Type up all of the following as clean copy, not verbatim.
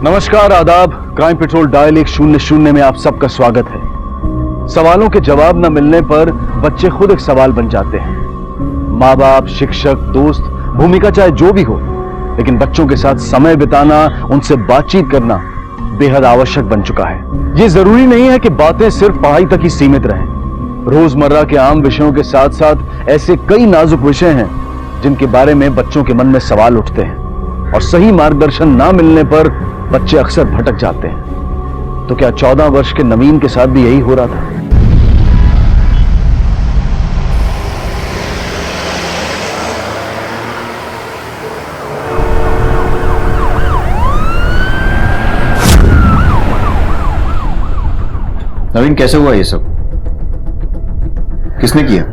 नमस्कार, आदाब। Crime petrol dial 100 में आप सबका स्वागत है। सवालों के जवाब न मिलने पर बच्चे खुद एक सवाल बन जाते हैं। माँ बाप, शिक्षक, दोस्त, भूमिका चाहे जो भी हो, लेकिन बच्चों के साथ समय बिताना, उनसे बातचीत करना बेहद आवश्यक बन चुका है। ये जरूरी नहीं है कि बातें सिर्फ पढ़ाई तक ही सीमित रहें। रोजमर्रा के आम विषयों के साथ साथ ऐसे कई नाजुक विषय हैं जिनके बारे में बच्चों के मन में सवाल उठते हैं और सही मार्गदर्शन ना मिलने पर बच्चे अक्सर भटक जाते हैं। तो क्या 14 वर्ष के नवीन के साथ भी यही हो रहा था? नवीन, कैसे हुआ ये सब? किसने किया?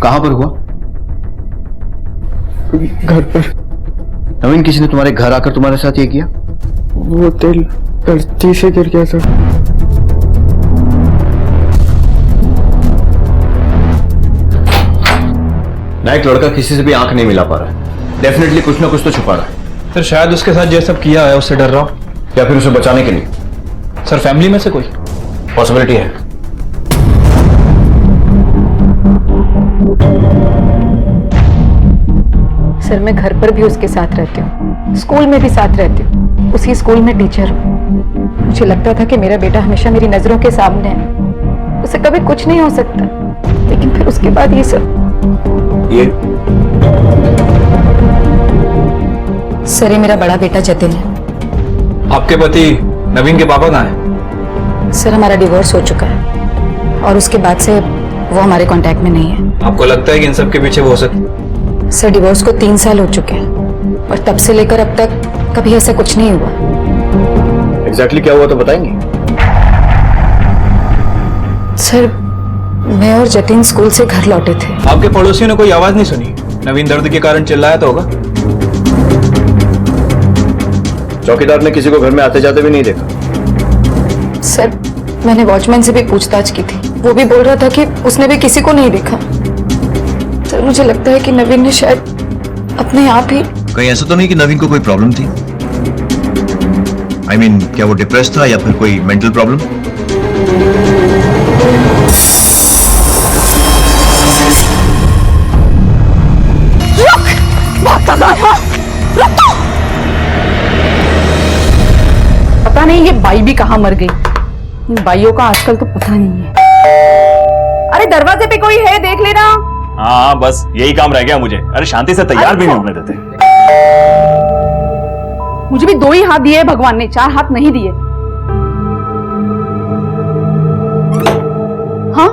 कहां पर हुआ? घर पर। नवीन, किसी ने तुम्हारे घर आकर तुम्हारे साथ ये किया? वो तेल धरती से गिर गया था। ना एक लड़का किसी से भी आंख नहीं मिला पा रहा है। डेफिनेटली कुछ ना कुछ तो छुपा रहा है। सर शायद उसके साथ जो सब किया है उससे डर रहा हो, या फिर उसे बचाने के लिए। सर फैमिली में से कोई पॉसिबिलिटी है। सर मैं घर पर भी उसके साथ रहती हूँ, स्कूल में भी साथ रहती हूँ, उसी स्कूल में टीचर हूँ। मुझे लगता था कि मेरा बेटा हमेशा मेरी नजरों के सामने है, उसे कभी कुछ नहीं हो सकता, लेकिन फिर उसके बाद ये सब। ये सर ये मेरा बड़ा बेटा जतिन है। आपके पति नवीन के पापा कहाँ हैं? सर हमारा डिवोर्स हो चुका है और उसके बाद से वो हमारे कांटेक्ट में नहीं है। आपको लगता है कि इन सब के पीछे वो हो सकता? सर डिवोर्स को 3 साल हो चुके हैं और तब से लेकर अब तक कभी ऐसा कुछ नहीं हुआ। एग्जैक्टली क्या हुआ तो बताएंगे? सर मैं और जतिन स्कूल से घर लौटे थे। आपके पड़ोसियों ने कोई आवाज नहीं सुनी? नवीन दर्द के कारण चिल्लाया तो होगा। चौकीदार ने किसी को घर में आते जाते भी नहीं देखा? सर मैंने वॉचमैन से भी पूछताछ की थी, वो भी बोल रहा था कि उसने भी किसी को नहीं देखा। सर मुझे लगता है कि नवीन ने शायद अपने आप ही। कहीं ऐसा तो नहीं कि नवीन को कोई प्रॉब्लम थी? I mean, क्या वो डिप्रेस था या फिर कोई मेंटल प्रॉब्लम? पता नहीं ये बाई भी कहाँ मर गई। इन बाइयों का आजकल तो पता नहीं है। अरे दरवाजे पे कोई है, देख लेना। हाँ बस यही काम रह गया मुझे। अरे शांति से तैयार भी नहीं होने देते। मुझे भी 2 ही हाथ दिए भगवान ने, 4 हाथ नहीं दिए। हाँ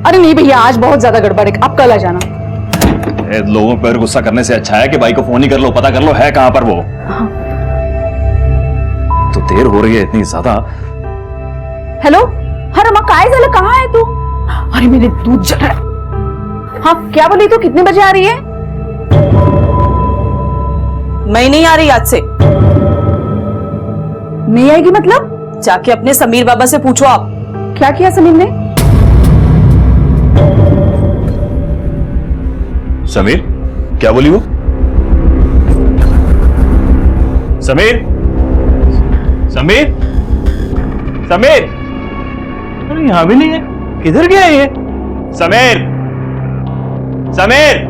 अरे नहीं भैया, आज बहुत ज्यादा गड़बड़ है, आप कल आ जाना। लोगों पर गुस्सा करने से अच्छा है कि भाई को फोन ही कर लो, पता कर लो है कहां पर वो। हाँ। तो देर हो रही है इतनी ज्यादा। हेलो, हाँ रमा काय झालं, कहाँ है तू? अरे मेरे दूध जल रहा है। हाँ क्या बोली तू, कितने बजे आ रही है? मैं नहीं आ रही आज से। नहीं आएगी मतलब? जाके अपने समीर बाबा से पूछो आप। क्या किया समीर ने? समीर? क्या बोली वो? समीर? समीर? समीर? अरे यहां भी नहीं है, किधर गया ये? समीर? समीर?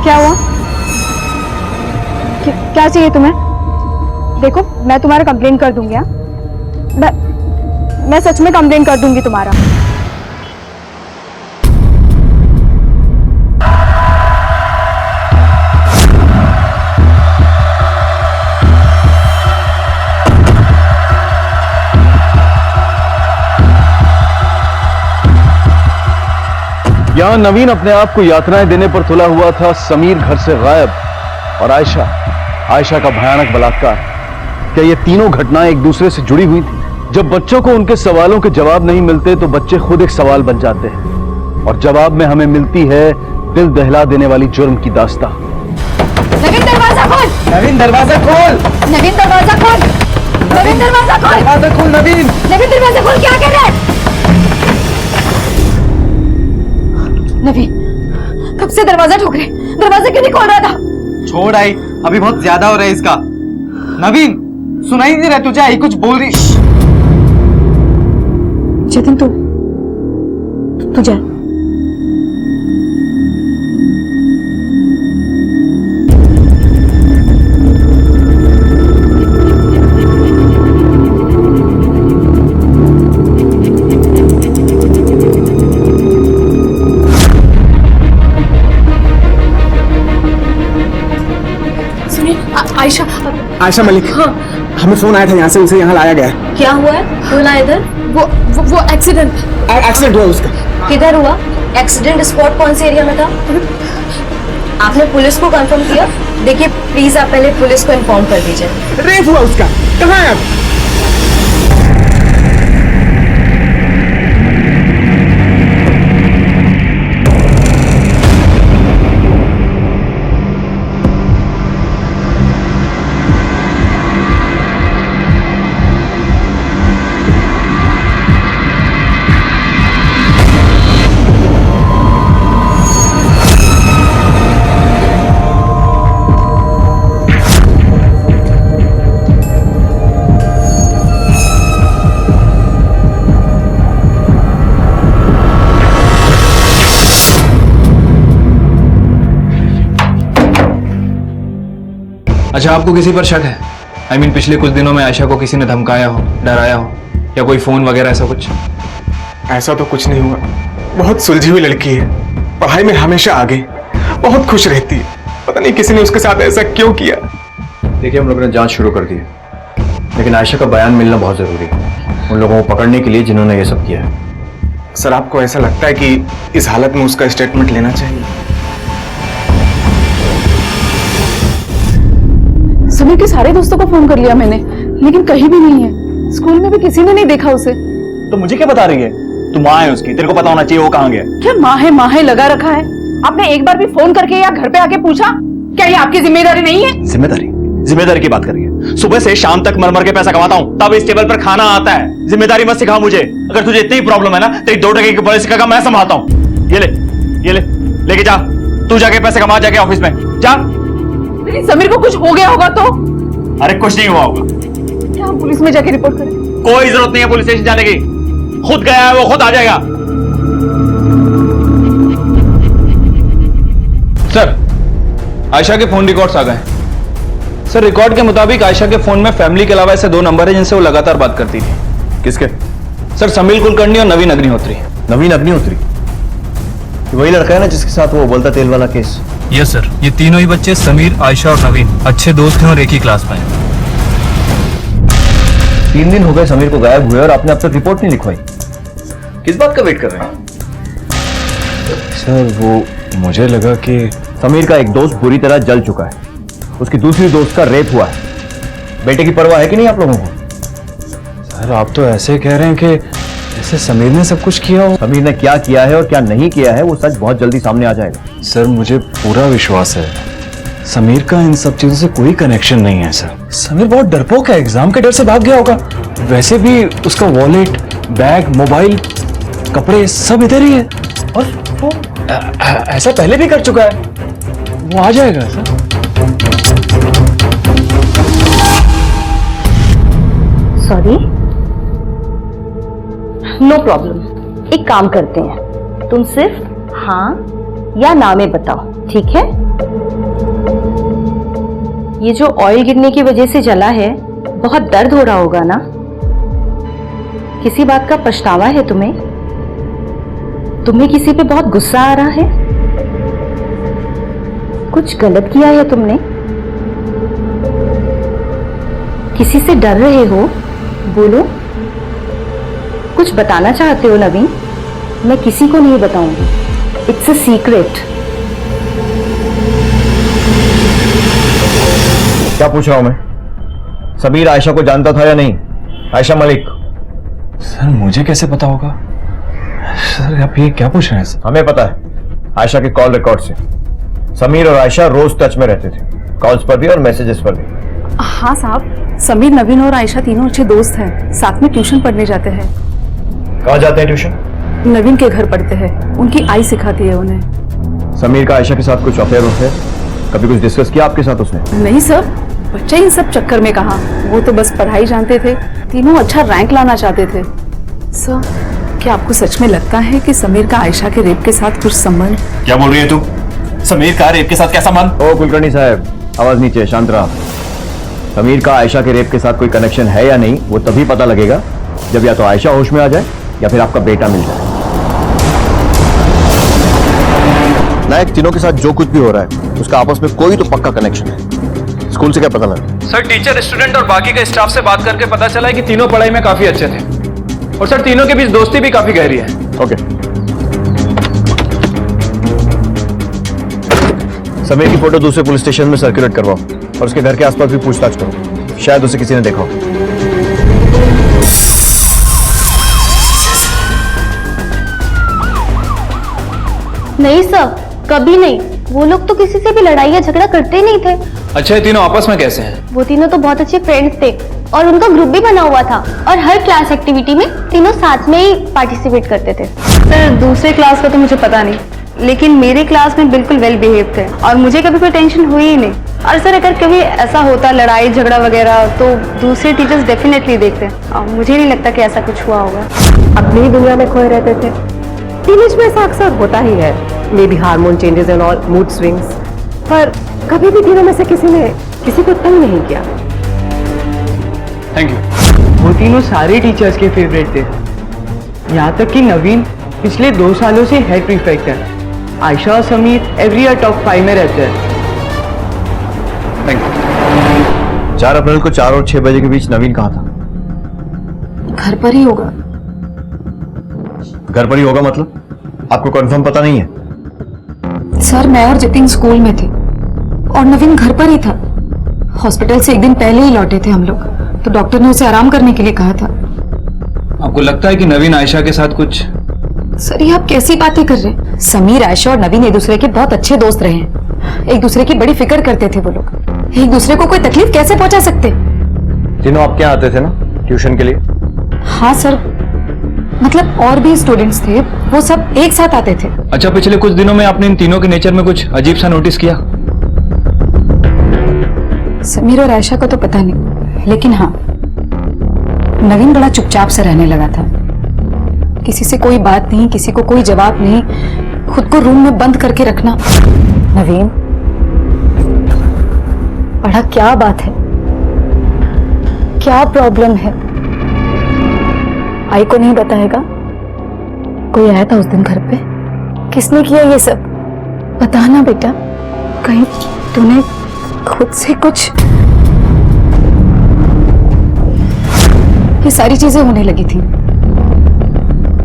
क्या हुआ? क्या चाहिए तुम्हें? देखो मैं तुम्हारा कंप्लेन कर दूंगी। मैं सच में कंप्लेंट कर दूंगी तुम्हारा। यहां नवीन अपने आप को यातनाएं देने पर तुला हुआ था। समीर घर से गायब और आयशा का भयानक बलात्कार। क्या ये तीनों घटनाएं एक दूसरे से जुड़ी हुई थी? जब बच्चों को उनके सवालों के जवाब नहीं मिलते तो बच्चे खुद एक सवाल बन जाते हैं और जवाब में हमें मिलती है दिल दहला देने वाली जुर्म की दास्तां। नवीन दरवाजा खोल! नवीन दरवाजा खोल! नवीन दरवाजा खोल! नवीन दरवाजा खोल! दरवाजा खोल नवीन! नवीन दरवाजा खोल! क्या कर रहा है नवीन? कब से दरवाजा ठोक रहे? दरवाजा क्यों नहीं खोल रहा था? छोड़ आई, अभी बहुत ज्यादा हो रहा है इसका। नवीन सुनाई नहीं रहा तुझे? आई कुछ बोल रही। चेतन तू जा। आयशा मलिक, हाँ। हमें फोन आया था यहाँ से, उसे यहाँ लाया गया है। क्या हुआ है? कौन आया इधर? वो एक्सीडेंट हुआ उसका। किधर हुआ एक्सीडेंट? स्पॉट कौन से एरिया में था? आपने पुलिस को कंफर्म किया? देखिए प्लीज आप पहले पुलिस को इन्फॉर्म कर दीजिए। रेप हुआ उसका। कहाँ है अब? अच्छा, आपको किसी पर शक है? I mean, पिछले कुछ दिनों में आयशा को किसी ने धमकाया हो, डराया हो, या कोई फोन वगैरह ऐसा कुछ? ऐसा तो कुछ नहीं हुआ। बहुत सुलझी हुई लड़की है, पढ़ाई में हमेशा आगे, बहुत खुश रहती है। पता नहीं किसी ने उसके साथ ऐसा क्यों किया। देखिए, हम लोगों ने जांच शुरू कर दी है, लेकिन आयशा का बयान मिलना बहुत जरूरी है उन लोगों को पकड़ने के लिए जिन्होंने ये सब किया है। सर, आपको ऐसा लगता है कि इस हालत में उसका स्टेटमेंट लेना चाहिए? समीर के सारे दोस्तों को फोन कर लिया मैंने, लेकिन कहीं भी नहीं है। स्कूल में भी किसी ने नहीं देखा उसे। तो मुझे क्या बता रही है? तू माँ है उसकी, तेरे को पता होना चाहिए वो कहाँ गया। क्या माँ है लगा रखा है? आपने एक बार भी फोन करके या घर पे आके पूछा? क्या ये आपकी जिम्मेदारी नहीं है? जिम्मेदारी की बात कर रही है? सुबह से शाम तक मर मर के पैसा कमाता हूँ, तब इस टेबल पर खाना आता है। जिम्मेदारी मत सिखा मुझे। अगर तुझे इतनी प्रॉब्लम है ना, तेरी 2 टके की पॉलिसी का मैं संभालता हूँ। ये ले लेके जा। तू जाके पैसे कमा, जाके ऑफिस में जा। समीर को कुछ हो गया होगा तो? अरे कुछ नहीं हुआ होगा। क्या हम पुलिस में जाके रिपोर्ट करें? कोई जरूरत नहीं है पुलिस स्टेशन जाने की। खुद गया है वो, खुद आ जाएगा। सर, आयशा के फोन रिकॉर्ड्स आ गए। सर, रिकॉर्ड के मुताबिक आयशा के फोन में फैमिली के अलावा ऐसे 2 नंबर है जिनसे वो लगातार बात करती थी। किसके? सर, समीर कुलकर्णी और नवीन अग्निहोत्री। नवीन अग्निहोत्री? वही लड़का है ना जिसके साथ वो बोलता तेल वाला केस? यस सर, ये तीनों ही बच्चे समीर, आयशा और नवीन अच्छे दोस्त हैं और एक ही क्लास में हैं। 3 दिन हो गए समीर को गायब हुए और आपने अब तक रिपोर्ट नहीं लिखवाई। किस बात का वेट कर रहे हैं? सर, वो मुझे लगा कि समीर का एक दोस्त बुरी तरह जल चुका है, उसकी दूसरी दोस्त का रेप हुआ है। बेटे की परवाह है कि नहीं आप लोगों को? सर, आप तो ऐसे कह रहे हैं कि जैसे समीर ने सब कुछ किया हो। समीर ने क्या किया है और क्या नहीं किया है वो सच बहुत जल्दी सामने आ जाएगा। सर, मुझे पूरा विश्वास है समीर का इन सब चीजों से कोई कनेक्शन नहीं है। सर, समीर बहुत डरपोक है, एग्जाम के डर से भाग गया होगा। वैसे भी उसका वॉलेट, बैग, मोबाइल, कपड़े सब इधर ही है और वो ऐसा पहले भी कर चुका है। वो आ जाएगा सर। Sorry, no problem. एक काम करते हैं, तुम सिर्फ हाँ या ना में बताओ, ठीक है? ये जो ऑयल गिरने की वजह से जला है, बहुत दर्द हो रहा होगा ना? किसी बात का पछतावा है तुम्हें? तुम्हें किसी पे बहुत गुस्सा आ रहा है? कुछ गलत किया है तुमने? किसी से डर रहे हो? बोलो। कुछ बताना चाहते हो नवीन? मैं किसी को नहीं बताऊंगी। It's a secret. क्या पूछ रहा हूं मैं? समीर आयशा को जानता था या नहीं? आयशा मलिक। सर मुझे कैसे पता होगा? सर आप ये क्या पूछ रहे हैं सर? हमें पता है आयशा के कॉल रिकॉर्ड से। समीर और आयशा रोज टच में रहते थे, कॉल्स पर भी और मैसेजेस पर भी। हाँ साहब, समीर, नवीन और आयशा तीनों अच्छे दोस्त हैं, साथ में ट्यूशन पढ़ने जाते हैं। कहाँ जाते हैं ट्यूशन? नवीन के घर पढ़ते हैं, उनकी आई सिखाती है उन्हें। समीर का आयशा के साथ कुछ अफेयर है? कभी कुछ डिस्कस किया आपके साथ उसने? नहीं सर, बच्चे इन सब चक्कर में कहा, वो तो बस पढ़ाई जानते थे, तीनों अच्छा रैंक लाना चाहते थे। सर, क्या आपको सच में लगता है कि समीर का आयशा के रेप के साथ कुछ संबंध? क्या बोल रही है तू? समीर का रेप के साथ क्या संबंध? ओ कुलकर्णी साहब, आवाज नीचे, शांत रहा। समीर का आयशा के रेप के साथ कोई कनेक्शन है या नहीं, वो तभी पता लगेगा जब या तो आयशा होश में आ जाए या फिर आपका बेटा मिल जाए। नायक, तीनों के साथ जो कुछ भी हो रहा है उसका आपस में कोई तो पक्का कनेक्शन है। स्कूल से क्या पता लगा? सर टीचर, स्टूडेंट और बाकी के स्टाफ से बात करके पता चला है कि तीनों पढ़ाई में काफी अच्छे थे और सर तीनों के बीच दोस्ती भी काफी गहरी है। ओके। समीर की फोटो दूसरे पुलिस स्टेशन में सर्कुलेट करवाओ और उसके घर के आसपास भी पूछताछ करो, शायद उसे किसी ने देखा हो। नहीं सर, कभी नहीं। वो लोग तो किसी से भी लड़ाई या झगड़ा करते ही नहीं थे। अच्छा, ये तीनों आपस में कैसे हैं? वो तीनों तो बहुत अच्छे फ्रेंड्स थे और उनका ग्रुप भी बना हुआ था और हर क्लास एक्टिविटी में तीनों साथ में ही पार्टिसिपेट करते थे। सर, दूसरे क्लास का तो मुझे पता नहीं, लेकिन मेरे क्लास में बिल्कुल वेल बिहेव थे और मुझे कभी कोई टेंशन हुई ही नहीं। और सर, अगर कभी ऐसा होता लड़ाई झगड़ा वगैरह तो दूसरे टीचर्स डेफिनेटली देखते हैं और मुझे नहीं लगता कि ऐसा कुछ हुआ होगा। अपनी ही दुनिया में खोए रहते थे। टीनेज में ऐसा अक्सर होता ही है, may be hormone changes and all, mood swings, पर कभी भी तीनों में से किसी ने किसी को तंग नहीं किया। Thank you. वो तीनों सारे टीचर्स के फेवरेट थे, यहाँ तक कि नवीन पिछले 2 सालों से हेड प्रीफेक्ट है। आयशा और समीर एवरी ईयर टॉप 5 में रहते हैं। Thank you. 4 अप्रैल को 4 और 6 बजे के बीच नवीन कहाँ था? घर पर ही होगा। घर पर ही होगा मतलब? आपको कंफर्म पता नहीं है? सर, मैं और जतिन स्कूल में थे और नवीन घर पर ही था। हॉस्पिटल से 1 दिन पहले ही लौटे थे हम लोग, तो डॉक्टर ने उसे आराम करने के लिए कहा था। आपको लगता है कि नवीन आयशा के साथ कुछ? सर, ये आप कैसी बातें कर रहे हैं? समीर, आयशा और नवीन एक दूसरे के बहुत अच्छे दोस्त रहे हैं। एक दूसरे की बड़ी फिक्र करते थे वो लोग। एक दूसरे को कोई तकलीफ कैसे पहुंचा सकते? तीनों आपके यहाँ आते थे ना ट्यूशन के लिए? हाँ सर, मतलब और भी स्टूडेंट्स थे, वो सब एक साथ आते थे। अच्छा, पिछले कुछ दिनों में आपने इन तीनों के नेचर में कुछ अजीब सा नोटिस किया? समीर और आयशा का तो पता नहीं, लेकिन हाँ, नवीन बड़ा चुपचाप से रहने लगा था। किसी से कोई बात नहीं, किसी को कोई जवाब नहीं, खुद को रूम में बंद करके रखना। नवीन, बड़ा क्या बात है? क्या प्रॉब्लम है? आई को नहीं बताएगा? कोई आया था उस दिन घर पे? किसने किया ये सब? बताना बेटा, कहीं तूने खुद से कुछ? ये सारी चीजें होने लगी थी।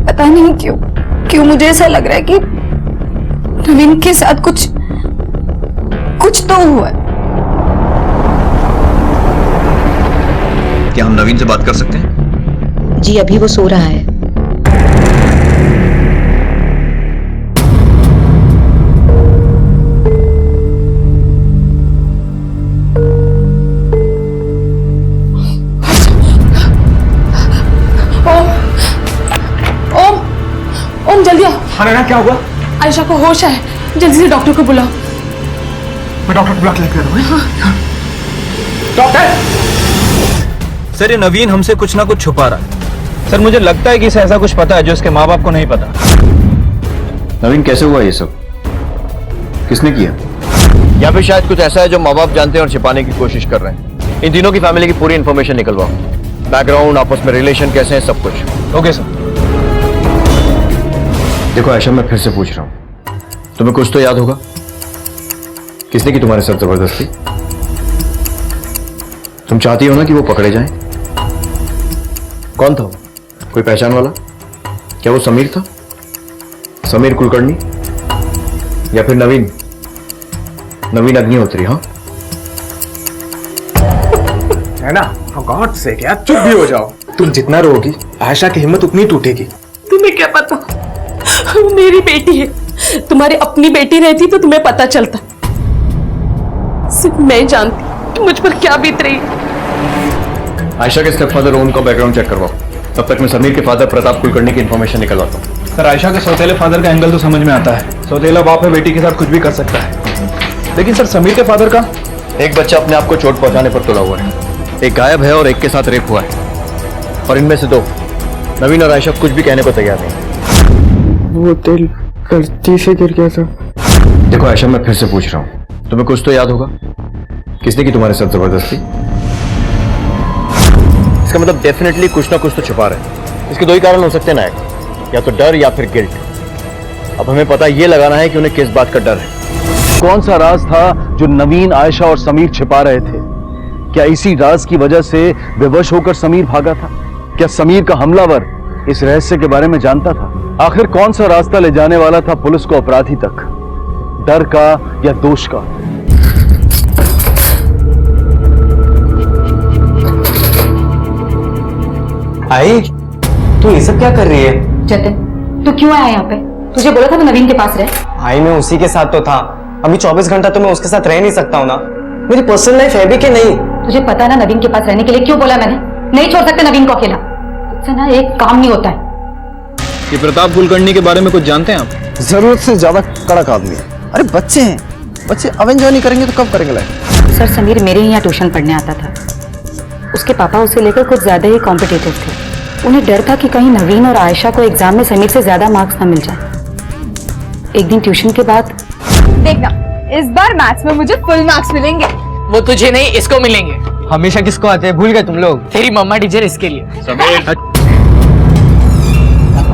पता नहीं क्यों मुझे ऐसा लग रहा है कि नवीन के साथ कुछ तो हुआ है। क्या हम नवीन से बात कर सकते हैं? जी, अभी वो सो रहा है। ओम, जल्दी आओ। हाँ नैना, क्या हुआ? आयशा को होश है, जल्दी से डॉक्टर को बुलाओ। मैं डॉक्टर को बुला के लेकर आ रहा हूँ। डॉक्टर! सर, ये नवीन हमसे कुछ ना कुछ छुपा रहा है। सर, मुझे लगता है कि इसे ऐसा कुछ पता है जो इसके माँ बाप को नहीं पता। नवीन, कैसे हुआ ये सब? किसने किया? या फिर शायद कुछ ऐसा है जो माँ बाप जानते हैं और छिपाने की कोशिश कर रहे हैं। इन तीनों की फैमिली की पूरी इंफॉर्मेशन निकलवाओ बैकग्राउंड, आपस में रिलेशन कैसे हैं, सब कुछ। Okay sir. देखो आयशा, मैं फिर से पूछ रहा हूं, तुम्हें कुछ तो याद होगा? किसने की तुम्हारे साथ जबरदस्ती? तुम चाहती हो ना कि वो पकड़े जाएं? कौन था वो? कोई पहचान वाला? क्या वो समीर था? समीर कुलकर्णी या फिर नवीन अग्निहोत्री? हाँ है ना? गॉड से क्या, चुप भी हो जाओ। तुम जितना रोगी आयशा की हिम्मत उतनी टूटेगी। तुम्हें क्या पता, वो मेरी बेटी है। तुम्हारी अपनी बेटी रहती तो तुम्हें पता चलता। सिर्फ मैं जानती कि मुझ पर क्या बीत रही है। आयशा के स्टेपफादर ओम का बैकग्राउंड चेक करवाओ, तब तक मैं समीर के फादर प्रताप कुलकर्णी की इंफॉर्मेशन निकलवाता हूँ। सर, आयशा के सौतेले फादर का एंगल तो समझ में आता है। सौतेला बाप है, बेटी के साथ कुछ भी कर सकता है। लेकिन सर, समीर के फादर का? एक बच्चा अपने आप को चोट पहुंचाने पर तुला हुआ है, एक गायब है और एक के साथ रेप हुआ है। और इनमें से दो, नवीन और आयशा, कुछ भी कहने को तैयार नहीं। वो दिल गलती से गिर गया था। देखो आयशा, मैं फिर से पूछ रहा हूँ, तुम्हें कुछ तो याद होगा? किसने की तुम्हारे साथ जबरदस्ती? इसका मतलब डेफिनेटली कुछ ना कुछ तो छुपा रहे। इसके दो ही कारण हो सकते हैं नायक, या तो डर या फिर गिल्ट। अब हमें पता ये लगाना है कि उन्हें किस बात का डर है। कौन सा राज था जो नवीन, आयशा और समीर छिपा रहे थे? क्या इसी राज की वजह से बेवश होकर समीर भागा था? क्या समीर का हमलावर इस रहस्य के बारे में जानता था? आखिर कौन सा रास्ता ले जाने वाला था पुलिस को अपराधी तक, डर का या दोष का? आई, तू ये सब क्या कर रही है? जतिन, तू क्यों आया यहाँ पे? तुझे बोला था मैं नवीन के पास रहे। आई, मैं उसी के साथ तो था। अभी 24 घंटा तो मैं उसके साथ रह नहीं सकता हूँ ना। मेरी पर्सनल लाइफ है भी कि नहीं? तुझे पता है ना नवीन के पास रहने के लिए क्यों बोला मैंने? नहीं छोड़ सकते नवीन को अकेला। तुझसे ना एक काम नहीं होता है। ये प्रताप कुलकर्णी के बारे में कुछ जानते हैं आप? जरूरत से ज्यादा कड़क आदमी है। अरे बच्चे हैं, बच्चे अब एंजॉय नहीं करेंगे तो कब करेंगे लाइफ? सर, समीर मेरे ही यहाँ ट्यूशन पढ़ने आता था। उसके पापा उसे लेकर कुछ ज्यादा ही कॉम्पिटिटिव थे। उन्हें डर था कि कहीं नवीन और आयशा को एग्जाम में समीर से ज्यादा मार्क्स ना मिल जाए। एक दिन ट्यूशन के बाद, देखना इस बार मैथ्स में मुझे फुल मार्क्स मिलेंगे। वो तुझे नहीं, इसको मिलेंगे। हमेशा किसको आते हैं, भूल गए तुम लोग? तेरी मम्मा टीचर इसके लिए। समीर,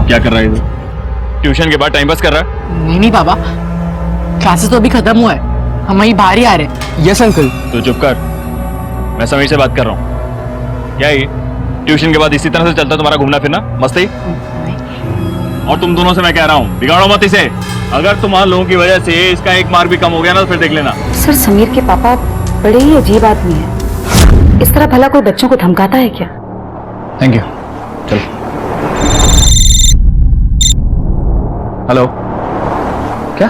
क्या कर रहा है? ट्यूशन के बाद टाइम पास कर रहा है? नहीं पापा, क्लासेस तो अभी खत्म हुआ है, हम वहीं बाहर ही आ रहे हैं। Yes uncle. तू चुप कर, मैं समीर से बात कर रहा हूँ। क्या ये ट्यूशन के बाद इसी तरह से चलता तुम्हारा घूमना फिरना, मस्ती? और तुम दोनों से मैं कह रहा हूँ, बिगाड़ो मत इसे। अगर तुम्हारे लोगों की वजह से इसका एक मार्क भी कम हो गया ना तो फिर देख लेना। सर, समीर के पापा बड़े ही अजीब आदमी हैं। इस तरह भला कोई बच्चों को धमकाता है क्या? Thank you. चल। हेलो, क्या?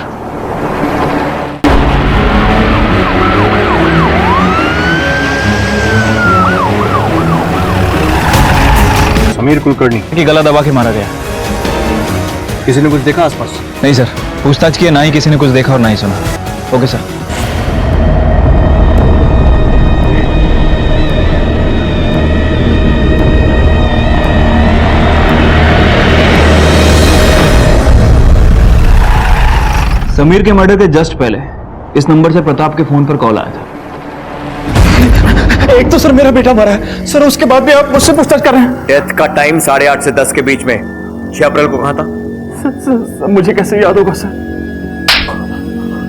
समीर कुलकर्णी की गला दबा के मारा गया। किसी ने कुछ देखा आसपास? नहीं सर, पूछताछ की, ना ही किसी ने कुछ देखा और ना ही सुना। Okay sir. समीर के मर्डर के जस्ट पहले इस नंबर से प्रताप के फोन पर कॉल आया था। एक तो सर मेरा बेटा मरा है सर, उसके बाद भी आप मुझसे पूछताछ कर रहे हैं। डेथ का टाइम 8:30 से 10 के बीच में 6 अप्रैल को कहा था? सर, मुझे कैसे याद होगा सर?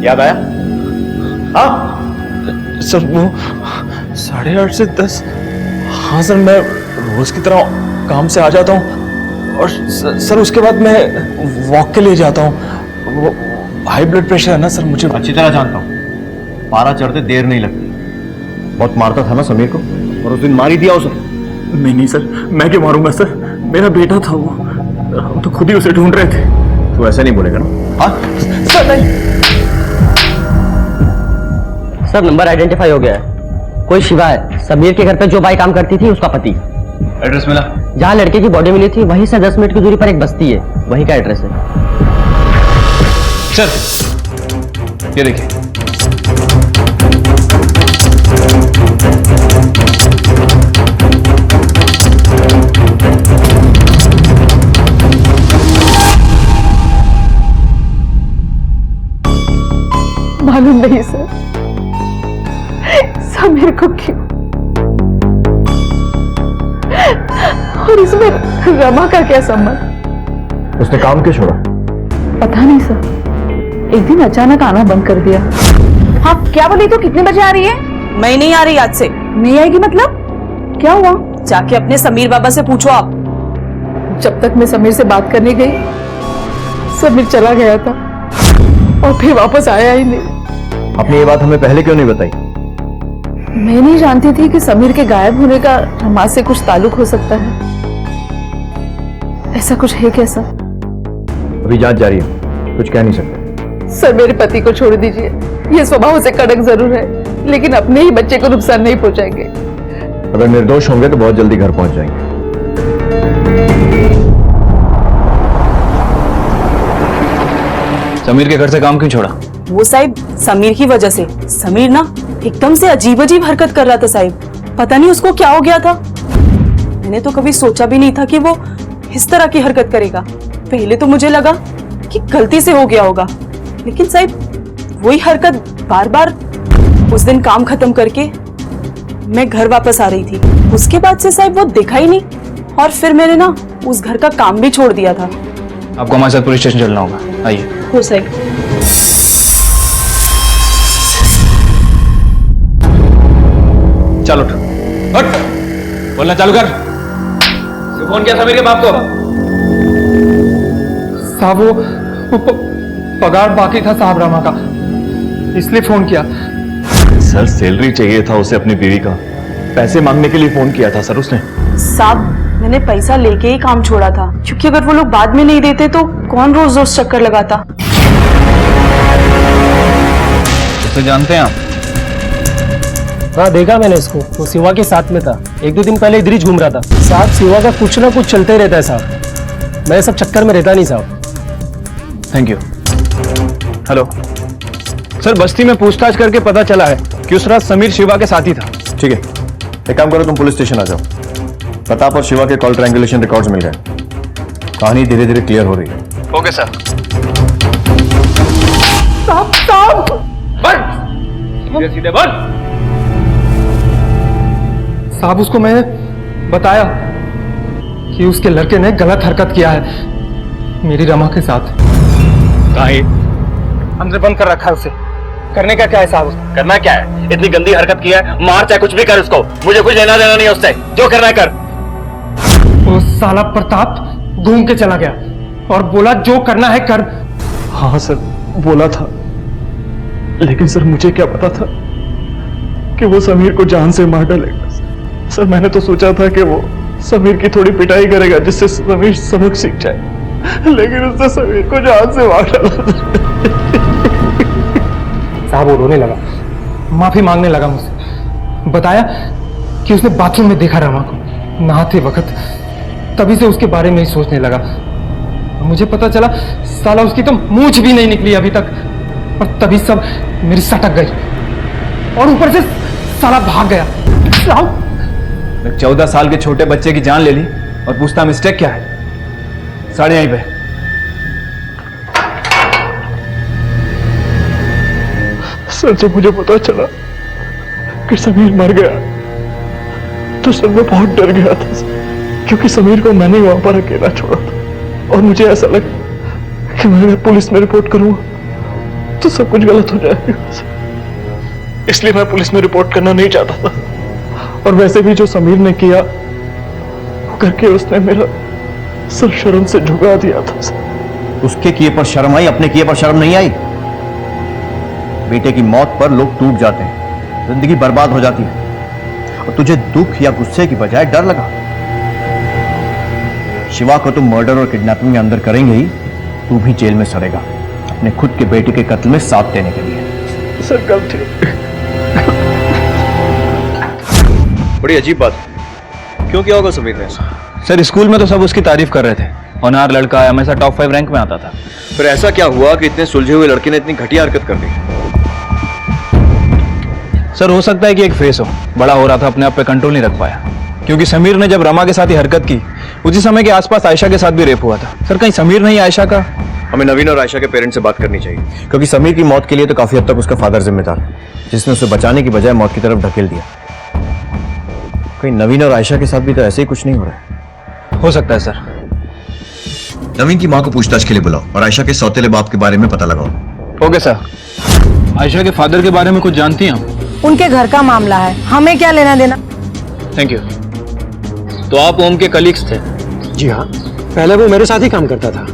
याद आया? हाँ सर, वो 8:30 से 10। हाँ सर, मैं रोज की तरह काम से आ जाता हूँ और सर उसके बाद मैं वॉक के लिए जाता हूँ। वो हाई ब्लड प्रेशर है ना सर, मुझे अच्छी तरह जानता हूँ। पारा चढ़ते देर नहीं लगती। बहुत मारता था ना समीर को, और उस दिन मार ही दिया उसे। नहीं सर, मैं क्यों मारूंगा सर? मेरा बेटा था वो, हम तो खुद ही उसे ढूंढ रहे थे। तू ऐसे नहीं बोलेगा ना? हाँ सर नहीं। सर, नंबर आइडेंटिफाई हो गया है। कोई शिवा है, समीर के घर पे जो बाई काम करती थी उसका पति। एड्रेस मिला? जहाँ लड़के की बॉडी मिली थी वहीं से 10 मिनट की दूरी पर एक बस्ती है, वहीं का एड्रेस है। सर, ये देखिए। मालूम नहीं सर, समीर को क्यों और इसमें रमा का क्या संबंध? उसने काम क्यों छोड़ा? पता नहीं सर, एक दिन अचानक आना बंद कर दिया। हाँ क्या बोली तो कितने बजे आ रही है? मैं नहीं आ रही आज से। नहीं आएगी मतलब? क्या हुआ? जाके अपने समीर बाबा से पूछो आप। जब तक मैं समीर से बात करने गई, समीर चला गया था और फिर वापस आया ही नहीं। आपने ये बात हमें पहले क्यों नहीं बताई? मैं नहीं जानती थी कि समीर के गायब होने का रमा से कुछ ताल्लुक हो सकता है। ऐसा कुछ है क्या सर? अभी जांच जारी है, कुछ कह नहीं सकते। सर मेरे पति को छोड़ दीजिए, ये स्वभाव से कड़क जरूर है, लेकिन अपने ही बच्चे को नुकसान नहीं पहुंचाएंगे। अगर निर्दोष होंगे तो बहुत जल्दी घर पहुंच जाएंगे। समीर के घर से काम क्यों छोड़ा? वो साहिब समीर की वजह से। समीर ना एकदम से अजीब अजीब हरकत कर रहा था साहिब, पता नहीं उसको क्या हो गया था। मैंने तो कभी सोचा भी नहीं था कि वो इस तरह की हरकत करेगा। पहले तो मुझे लगा कि गलती से हो गया होगा, लेकिन साहिब वही हरकत बार बार। उस दिन काम खत्म करके मैं घर वापस आ रही थी, उसके बाद से साहिब वो दिखा ही नहीं, और फिर मैंने ना उस घर का काम भी छोड़ दिया था। आपको हमारे साथ पुलिस स्टेशन चलना होगा, आइए। हो साहिब। चल उठ, उठ, बोलना चालू कर। फोन किया समीर के बाप को? साहब वो पगार बाकी था साहब रमा का, इसलिए फोन किया। सर सैलरी चाहिए था उसे अपनी बीवी का, पैसे मांगने के लिए फोन किया था सर उसने। साहब मैंने पैसा लेके ही काम छोड़ा था, क्योंकि अगर वो लोग बाद में नहीं देते तो कौन रोज रोज चक्कर लगाता। उसे जानते हैं आप? हाँ देखा मैंने इसको, वो शिवा के साथ में था। एक दो दिन पहले इधर ही घूम रहा था। साहब शिवा का कुछ ना कुछ चलते ही रहता है साहब, मैं सब चक्कर में रहता नहीं साहब। Thank you. हेलो सर, बस्ती में पूछताछ करके पता चला है कि उस रात समीर शिवा के साथ ही था। ठीक है, एक काम करो, तुम पुलिस स्टेशन आ जाओ। प्रताप और शिवा के कॉल ट्रायंगुलेशन रिकॉर्ड्स मिल गए, कहानी धीरे धीरे क्लियर हो रही है। Okay sir. साहब सीधे सीधे बोल। साहब उसको मैंने बताया कि उसके लड़के ने गलत हरकत किया है मेरी रमा के साथ। अंदर बंद कर रखा है उसे। करने का क्या है साहब? करना क्या है? इतनी गंदी हरकत की है, मार चाहे कुछ भी कर उसको, मुझे कुछ लेना देना नहीं है उससे, जो करना है कर। वो साला प्रताप घूम के चला गया और बोला जो करना है कर। हाँ सर बोला था, लेकिन सर मुझे क्या पता था कि वो समीर को जान से मार डालेगा। सर मैंने तो सोचा था कि वो समीर की थोड़ी पिटाई करेगा जिससे समीर सबक सीख जाए, लेकिन उसने समीर को जान से मार डाला। साहब वो रोने लगा, माफी मांगने लगा मुझसे, बताया कि उसने बाथरूम में देखा रमा को नहाते वक्त, तभी से उसके बारे में ही सोचने लगा। मुझे पता चला साला उसकी तो मूंछ भी नहीं निकली अभी तक, और तभी सब मेरी सटक गई और ऊपर से साला भाग गया। 14 साल के छोटे बच्चे की जान ले ली और पूछता मिस्टेक क्या है? साढ़े यहीं पे। सर जब मुझे पता चला कि समीर मर गया तो सर मैं बहुत डर गया था सर, क्योंकि समीर को मैंने वहां पर अकेला छोड़ा था और मुझे ऐसा लगा कि मैं पुलिस में रिपोर्ट करूंगा तो सब कुछ गलत हो जाएगा सर। इसलिए मैं पुलिस में रिपोर्ट करना नहीं चाहता था, और वैसे भी जो समीर ने किया वो करके उसने मेरा सर शर्म से झुका दिया था सर। उसके किए पर शर्म आई, अपने किए पर शर्म नहीं आई। बेटे की मौत पर लोग टूट जाते हैं, जिंदगी बर्बाद हो जाती है, और तुझे दुख या गुस्से की बजाय डर लगा। शिवा को तुम मर्डर और किडनैपिंग में अंदर करेंगे ही, तू भी जेल में सड़ेगा अपने खुद के बेटे के कत्ल में साथ देने के लिए। सर गलती। बड़ी अजीब बात, क्यों किया होगा समीर ने? सर स्कूल में तो सब उसकी तारीफ कर रहे थे, होनहार लड़का है, हमेशा टॉप 5 रैंक में आता था। फिर ऐसा क्या हुआ कि इतने सुलझे हुए लड़के ने इतनी घटिया हरकत कर दी? सर हो सकता है कि एक फेस हो, बड़ा हो रहा था, अपने आप पे कंट्रोल नहीं रख पाया, क्योंकि समीर ने जब रमा के साथ ही हरकत की, उसी समय के आसपास आयशा के साथ भी रेप हुआ था। सर कहीं समीर नहीं आयशा का? हमें नवीन और आयशा के पेरेंट्स से बात करनी चाहिए, क्योंकि समीर की मौत के लिए तो काफी हद तक उसका फादर जिम्मेदार है, जिसने उसे बचाने की बजाय मौत की तरफ ढकेल दिया। कहीं नवीन और आयशा के साथ भी तो ऐसे ही कुछ नहीं हो रहा है? हो सकता है सर। नवीन की मां को पूछताछ के लिए बुलाओ और आयशा के सौतेले बाप के बारे में पता लगाओ। Okay sir. आयशा के फादर के बारे में कुछ जानती हैं? उनके घर का मामला है, हमें क्या लेना देना। Thank you. तो आप ओम के कलीग्स थे? जी हाँ, पहले वो मेरे साथ ही काम करता था,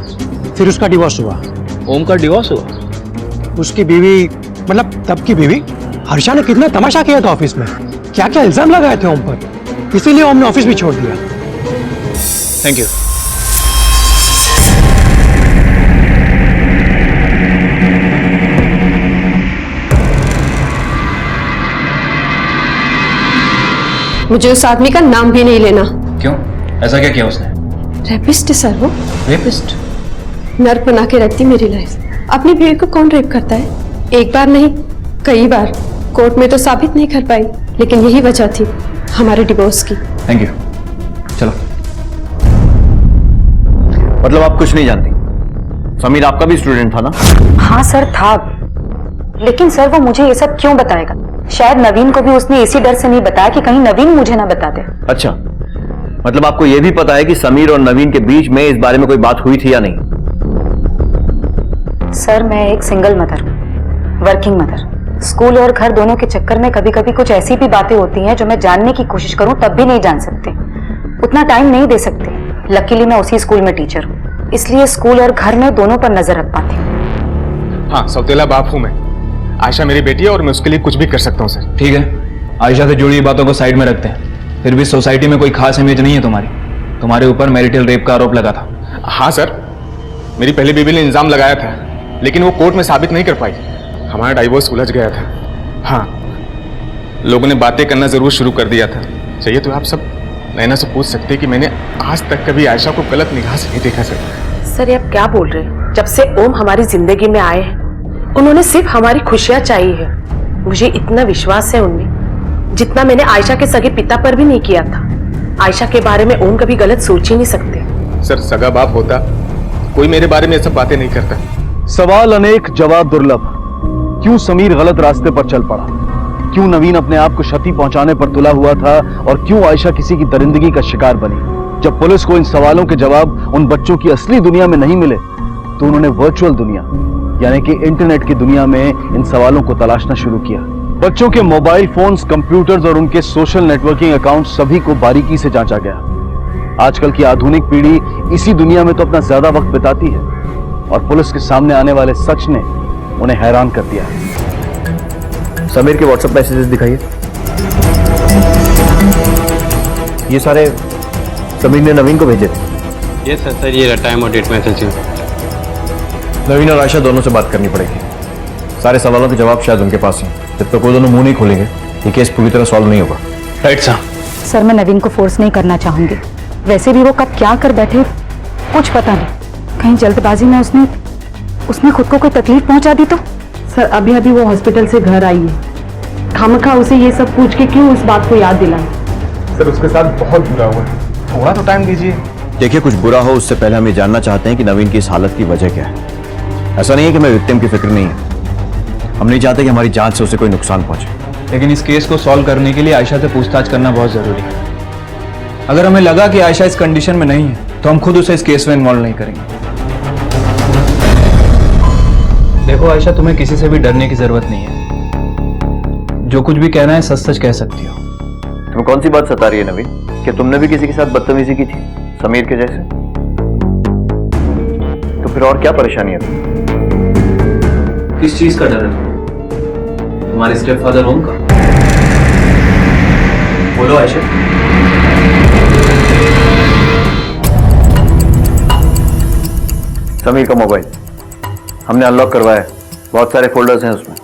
फिर उसका डिवोर्स हुआ। ओम का डिवोर्स हुआ? उसकी बीवी, मतलब तब की बीवी, हर्षा ने कितना तमाशा किया था ऑफिस में, क्या क्या इल्जाम लगाए थे ओम पर, इसीलिए ओम ने ऑफिस भी छोड़ दिया। Thank you. मुझे उस आदमी का नाम भी नहीं लेना। क्यों? ऐसा क्या किया उसने? रेपिस्ट है सर वो। रेपिस्ट? नर्क बना के रखती मेरी लाइफ। अपनी बीवी को कौन रेप करता है? एक बार नहीं, कई बार। कोर्ट में तो साबित नहीं कर पाई, लेकिन यही वजह थी हमारे डिवोर्स की। Thank you. चलो। मतलब आप कुछ नहीं जानती? समीर आपका भी स्टूडेंट था ना? हाँ सर था, लेकिन सर वो मुझे ये सब क्यों बताएगा? शायद नवीन को भी उसने इसी डर से नहीं बताया कि कहीं नवीन मुझे ना बता दे। अच्छा, मतलब आपको यह भी पता है कि समीर और नवीन के बीच में इस बारे में कोई बात हुई थी या नहीं? सर मैं एक सिंगल मदर हूँ, वर्किंग मदर। स्कूल और घर दोनों के चक्कर में कभी कभी कुछ ऐसी भी बातें होती हैं जो मैं जानने की कोशिश करूं तब भी नहीं जान सकते, उतना टाइम नहीं दे सकते। लकीली मैं उसी स्कूल में टीचर हूँ, इसलिए स्कूल और घर में दोनों पर नजर रख पाती हूँ। हाँ, सौतेला बाप हूँ मैं। आयशा मेरी बेटी है और मैं उसके लिए कुछ भी कर सकता हूँ सर। ठीक है, आयशा से जुड़ी बातों को साइड में रखते हैं। फिर भी सोसाइटी में कोई खास इमेज नहीं है तुम्हारी। तुम्हारे ऊपर मैरिटल रेप का आरोप लगा था। हाँ सर, मेरी पहली बीवी ने इल्जाम लगाया था, लेकिन वो कोर्ट में साबित नहीं कर पाई। हमारा डाइवोर्स उलझ गया था। हाँ, लोगों ने बातें करना जरूर शुरू कर दिया था। चाहिए तो आप सब नैना से पूछ सकते कि मैंने आज तक कभी आयशा को गलत निगाह से नहीं देखा सर। सर ये आप क्या बोल रहे हैं? जब से ओम हमारी जिंदगी में आए हैं, उन्होंने सिर्फ हमारी खुशियां चाहिए है। मुझे इतना विश्वास है उनमें जितना मैंने आयशा के सगे पिता पर भी नहीं किया था। आयशा के बारे में ओम कभी गलत सोच ही नहीं सकते। सर सगा बाप होता कोई मेरे बारे में ये सब बातें नहीं करता। सवाल अनेक, जवाब दुर्लभ। क्यों समीर गलत रास्ते पर चल पड़ा? क्यों नवीन अपने आप को क्षति पहुंचाने पर तुला हुआ था? और क्यों आयशा किसी की दरिंदगी का शिकार बनी? जब पुलिस को इन सवालों के जवाब उन बच्चों की असली दुनिया में नहीं मिले, तो उन्होंने वर्चुअल दुनिया यानी कि इंटरनेट की दुनिया में इन सवालों को तलाशना शुरू किया। बच्चों के मोबाइल फोन्स, कंप्यूटर्स और उनके सोशल नेटवर्किंग अकाउंट सभी को बारीकी से जांचा गया। आजकल की आधुनिक पीढ़ी इसी दुनिया में तो अपना ज्यादा वक्त बिताती है, और पुलिस के सामने आने वाले सच ने उन्हें हैरान कर दिया है। समीर के व्हाट्सएप मैसेजेस दिखाइए। ये सारे समीर ने नवीन को भेजे थे? यस सर, ये टाइम और डेट मैसेज है। नवीन और आयशा दोनों से बात करनी पड़ेगी। सारे सवालों के जवाब शायद उनके पास हैं। जब तक वो दोनों मुंह नहीं खोलेंगे ये केस पूरी तरह सॉल्व नहीं होगा। Right sir. सर मैं नवीन को फोर्स नहीं करना चाहूंगी। वैसे भी वो कब क्या कर बैठे कुछ पता नहीं। कहीं जल्दबाजी में उसने खुद को कोई तकलीफ पहुंचा दी तो? सर अभी अभी वो हॉस्पिटल से घर आई है, खामखा उसे ये सब पूछ के क्यों उस बात को याद दिलाएं? सर उसके साथ बहुत बुरा हुआ है, थोड़ा तो टाइम दीजिए। देखिए, कुछ बुरा हो उससे पहले हम ये जानना चाहते हैं कि नवीन की इस हालत की वजह क्या है। ऐसा नहीं है कि हमें विक्टिम की फिक्र नहीं है, हम नहीं चाहते कि हमारी जांच से उसे कोई नुकसान पहुंचे। लेकिन इस केस को सॉल्व करने के लिए आयशा से पूछताछ करना बहुत जरूरी है। अगर हमें लगा कि आयशा इस कंडीशन में नहीं है तो हम खुद उसे इस केस में इन्वॉल्व नहीं करेंगे। देखो आयशा, तुम्हें किसी से भी डरने की जरूरत नहीं है। जो कुछ भी कहना है सच सच कह सकती हो। तुम्हें कौन सी बात सता रही है नवीन? कि तुमने भी किसी के साथ बदतमीजी की थी समीर के जैसे? तो फिर और क्या परेशानी है? किस चीज का डर है? तुम्हारे स्टेप फादर ओम का? बोलो आयशा। समीर का मोबाइल हमने अनलॉक करवाया है। बहुत सारे फोल्डर्स हैं उसमें,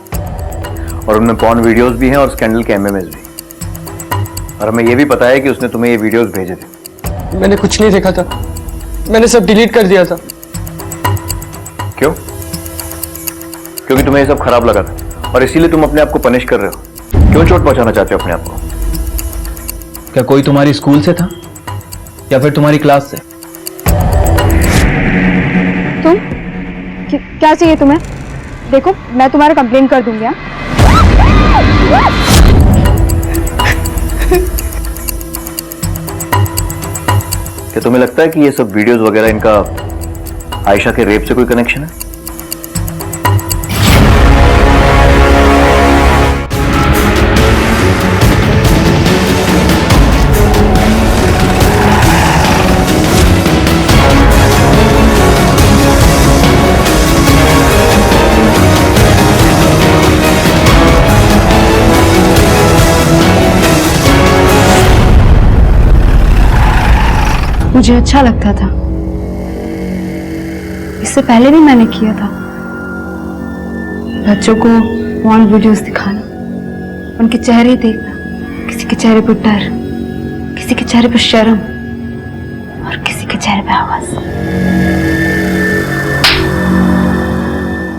और उनमें पॉर्न वीडियोस भी हैं और स्कैंडल के एमएमएस भी। और हमें यह भी पता है कि उसने तुम्हें ये वीडियोस भेजे थे। मैंने कुछ नहीं देखा था, मैंने सब डिलीट कर दिया था। क्यों? क्योंकि तुम्हें ये सब खराब लगा था और इसीलिए तुम अपने आप को पनिश कर रहे हो। क्यों चोट पहुंचाना चाहते हो अपने आप को? क्या कोई तुम्हारी स्कूल से था या फिर तुम्हारी क्लास से? तुम क्या चाहिए तुम्हें? देखो मैं तुम्हारा कंप्लेंट कर दूंगी। क्या तुम्हें लगता है कि ये सब वीडियोस वगैरह इनका आयशा के रेप से कोई कनेक्शन है? मुझे अच्छा लगता था, इससे पहले भी मैंने किया था। बच्चों को पॉर्न वीडियोस दिखाना, उनके चेहरे देखना, किसी के चेहरे पर डर, किसी के चेहरे पर शर्म और किसी के चेहरे पर आवाज।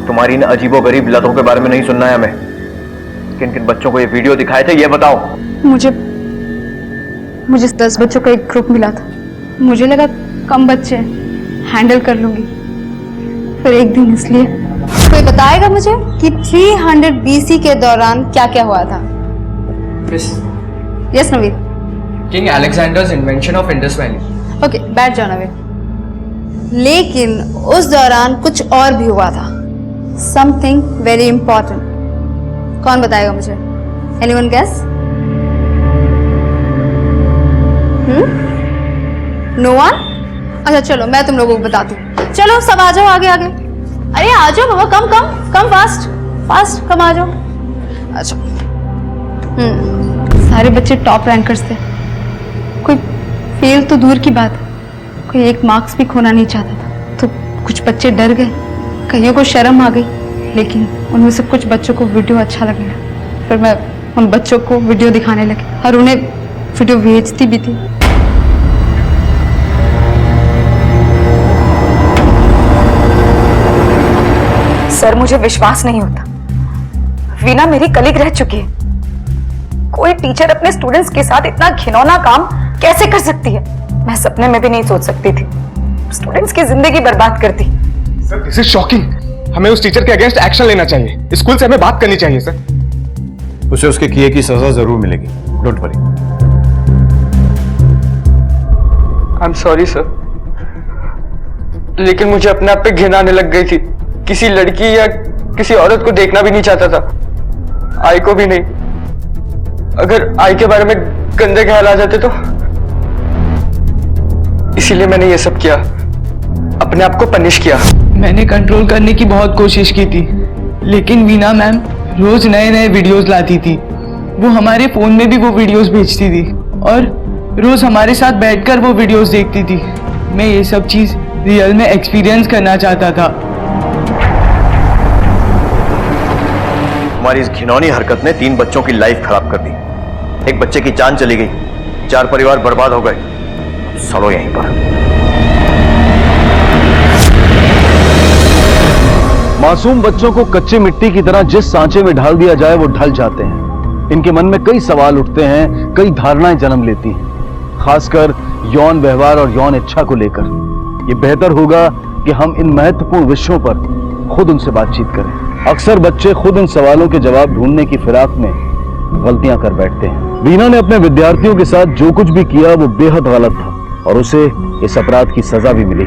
तुम्हारी इन अजीबोगरीब लतों के बारे में नहीं सुनना है हमें। किन किन बच्चों को ये वीडियो दिखाए थे ये बताओ। मुझे 10 बच्चों का एक ग्रुप मिला था। मुझे लगा कम बच्चे हैंडल कर लूंगी, फिर एक दिन इसलिए। कोई बताएगा मुझे कि 300 BC के दौरान क्या क्या हुआ था? Yes Naveen. King Alexander's invention of Indus valley. Okay, बैठ जाओ नवीन। लेकिन उस दौरान कुछ और भी हुआ था, समथिंग वेरी इंपॉर्टेंट। कौन बताएगा मुझे? Anyone guess? No one? अच्छा चलो मैं तुम लोगों को बताती हूँ। चलो सब आ जाओ आगे आगे। अरे आ जाओ बाबा, कम कम कम, फास्ट फास्ट, कम आ जाओ। अच्छा सारे बच्चे टॉप रैंकर्स थे। कोई फेल तो दूर की बात है, कोई एक मार्क्स भी खोना नहीं चाहता था। तो कुछ बच्चे डर गए, कईयों को शर्म आ गई, लेकिन उनमें से कुछ बच्चों को वीडियो अच्छा लगने लगा। फिर मैं उन बच्चों को वीडियो दिखाने लगी और उन्हें वीडियो भेजती भी थी। सर मुझे विश्वास नहीं होता, वीना मेरी कलीग रह चुकी है। कोई टीचर अपने स्टूडेंट्स के साथ इतना घिनौना काम कैसे कर सकती है? मैं सपने में भी नहीं सोच सकती थी स्टूडेंट्स की जिंदगी बर्बाद करती। Sir this is shocking. हमें उस टीचर के अगेंस्ट एक्शन लेना चाहिए। स्कूल से हमें बात करनी चाहिए सर। उसे उसके किए की सजा जरूर मिलेगी, don't worry. I am sorry sir, लेकिन मुझे अपने आप पे घिन आने लग गई थी। किसी लड़की या किसी औरत को देखना भी नहीं चाहता था, आई को भी नहीं। अगर आई के बारे में गंदे ख्याल आ जाते तो इसीलिए मैंने ये सब किया, अपने आप को पनिश किया। मैंने कंट्रोल करने की बहुत कोशिश की थी, लेकिन वीना मैम रोज नए नए वीडियोस लाती थी। वो हमारे फोन में भी वो वीडियोस भेजती थी और रोज हमारे साथ बैठकर वो वीडियोस देखती थी। मैं ये सब चीज रियल में एक्सपीरियंस करना चाहता था। तुम्हारी इस घिनौनी हरकत ने 3 बच्चों की लाइफ खराब कर दी। एक बच्चे की जान चली गई, 4 परिवार बर्बाद हो गए। सड़ो यहीं पर। मासूम बच्चों को कच्ची मिट्टी की तरह जिस सांचे में ढाल दिया जाए वो ढल जाते हैं। इनके मन में कई सवाल उठते हैं, कई धारणाएं जन्म लेती हैं, खासकर यौन व्यवहार और यौन इच्छा को लेकर। ये बेहतर होगा कि हम इन महत्वपूर्ण विषयों पर खुद उनसे बातचीत करें। अक्सर बच्चे खुद इन सवालों के जवाब ढूंढने की फिराक में गलतियां कर बैठते हैं। वीना ने अपने विद्यार्थियों के साथ जो कुछ भी किया वो बेहद गलत था और उसे इस अपराध की सजा भी मिली।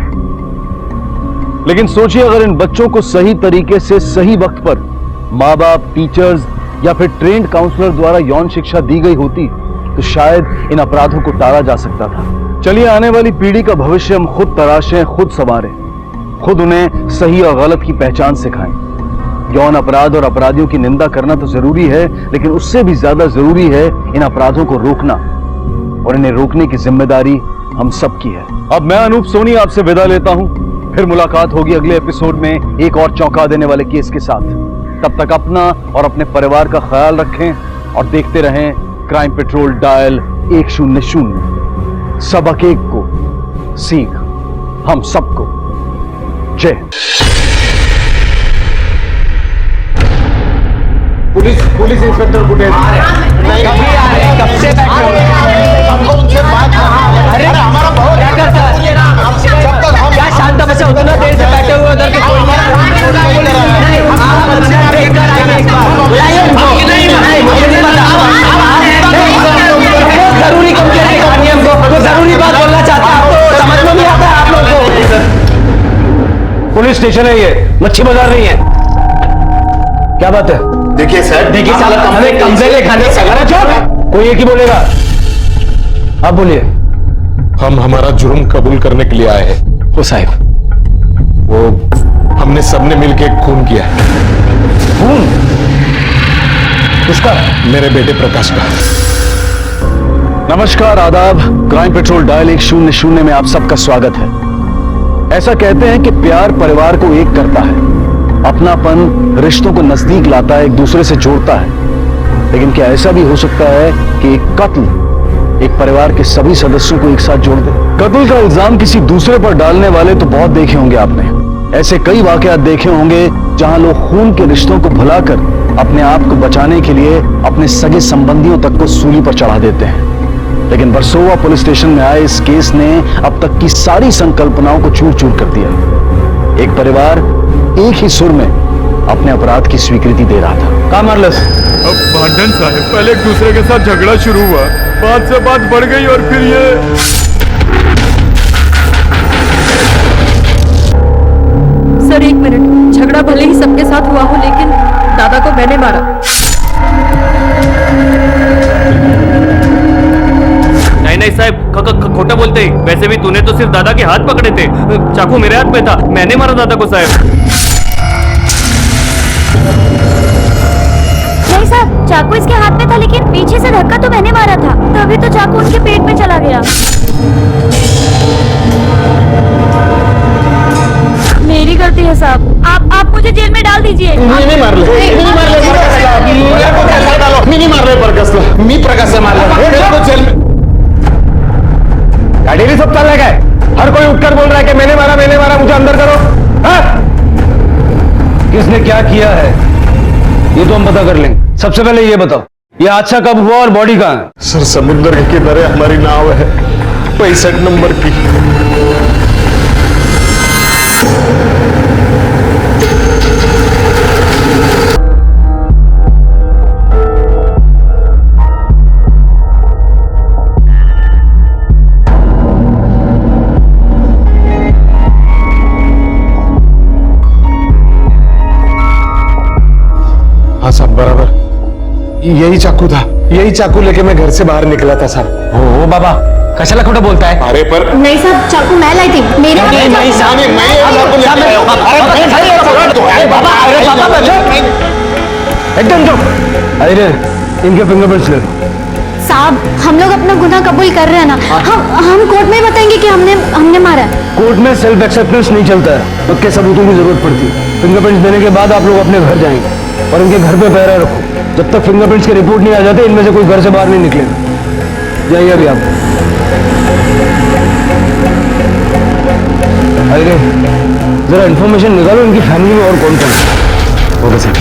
लेकिन सोचिए, अगर इन बच्चों को सही तरीके से सही वक्त पर माँ बाप, टीचर्स या फिर ट्रेंड काउंसलर द्वारा यौन शिक्षा दी गई होती तो शायद इन अपराधों को टाला जा सकता था। चलिए आने वाली पीढ़ी का भविष्य हम खुद तराशें, खुद संवारें, खुद उन्हें सही और गलत की पहचान सिखाएं। यौन अपराध और अपराधियों की निंदा करना तो जरूरी है, लेकिन उससे भी ज्यादा जरूरी है इन अपराधों को रोकना, और इन्हें रोकने की जिम्मेदारी हम सबकी है। अब मैं अनूप सोनी आपसे विदा लेता हूं, फिर मुलाकात होगी अगले एपिसोड में एक और चौंका देने वाले केस के साथ। तब तक अपना और अपने परिवार का ख्याल रखें और देखते रहें क्राइम पेट्रोल डायल 100। सबक एक को सीख हम सबको। जय पुलिस इंस्पेक्टर फुटेज कब से बैठे हो? उनसे बात अरे हमारा बहुत क्या करता है? जब तक हम क्या शांत बसे उतना देर से बैठे हुए उधर के जरूरी बात बोलना चाहता हूँ। पुलिस स्टेशन है, ये मच्छी बाजार नहीं है। क्या बात है? देखिए सर, देखिए साला कमरे के खाने कोई एक ही बोलेगा। आप बोलिए। हम हमारा जुर्म कबूल करने के लिए आए हैं। वो साहब, वो हमने सबने मिलके खून किया है। खून? उसका? मेरे बेटे प्रकाश का। नमस्कार, आदाब। क्राइम पेट्रोल डायल 100 में आप सबका स्वागत है। ऐसा कहते हैं कि प्यार परिवार को एक करता है, अपनापन रिश्तों को नजदीक लाता है, एक दूसरे से जोड़ता है। लेकिन क्या ऐसा भी हो सकता है कि एक कत्ल एक परिवार के सभी सदस्यों को एक साथ जोड़ दे? कत्ल का इल्जाम किसी दूसरे पर डालने वाले तो बहुत देखे होंगे आपने। ऐसे कई वाकयात देखे होंगे जहां लोग खून के रिश्तों को भुलाकर अपने आप को बचाने के लिए अपने सगे संबंधियों तक को सूली पर चढ़ा देते हैं। लेकिन वर्सोवा पुलिस स्टेशन में आए इस केस ने अब तक की सारी संकल्पनाओं को चूर चूर कर दिया। एक परिवार एक ही सुर में अपने अपराध की स्वीकृति दे रहा था। कहाँ मारलस? अब भांडन साहब, पहले एक दूसरे के साथ झगड़ा शुरू हुआ, बात से बात बढ़ गई और फिर ये। सर 1 मिनट, झगड़ा भले ही सबके साथ हुआ हो लेकिन दादा को मैंने मारा। नहीं साहब, खोटा बोलते ही। वैसे भी तूने तो सिर्फ दादा के हाथ पकड़े थे, चाकू मेरे हाथ में था, मैंने मारा दादा को साहब। नहीं सर, चाकू इसके हाथ में था लेकिन पीछे से धक्का तो मैंने मारा था, तभी तो चाकू उनके पेट में चला गया। मेरी गलती है साहब, आप मुझे जेल में डाल दीजिए। मी मारले प्रकाश मारले जेल में। डेली सब चल रहा है, हर कोई उठकर बोल रहा है कि मैंने मारा, मुझे अंदर करो। हाँ? किसने क्या किया है ये तो हम पता कर लेंगे। सबसे पहले ये बताओ, ये हादसा कब हुआ और बॉडी कहाँ है? सर समुद्र के किनारे हमारी नाव है, 65 नंबर की। हाँ साहब, बराबर यही चाकू था, यही चाकू लेके मैं घर से बाहर निकला था साहब। ओ बाबा, कशाला खोटा बोलता है? अरे पर नहीं साहब, चाकू मैं लाई थी, मेरे नहीं साहब, एकदम चुप। अरे इनके फिंगरप्रिंट्स ले। साहब, हम लोग अपना गुनाह कबूल कर रहे हैं ना, हम कोर्ट में बताएंगे कि हमने मारा है। कोर्ट में सेल्फ एक्सेप्टेंस नहीं चलता है, पक्के सबूतों की जरूरत पड़ती है। फिंगरप्रिंट्स देने के बाद आप लोग अपने घर जाएंगे और इनके घर पे पहरा रखो। जब तक फिंगरप्रिंट्स की रिपोर्ट नहीं आ जाते, इनमें से कोई घर से बाहर नहीं निकलेगा। जाइए अभी आप। अरे जरा इन्फॉर्मेशन निकालो, इनकी फैमिली में और कौन कौन है। Okay sir.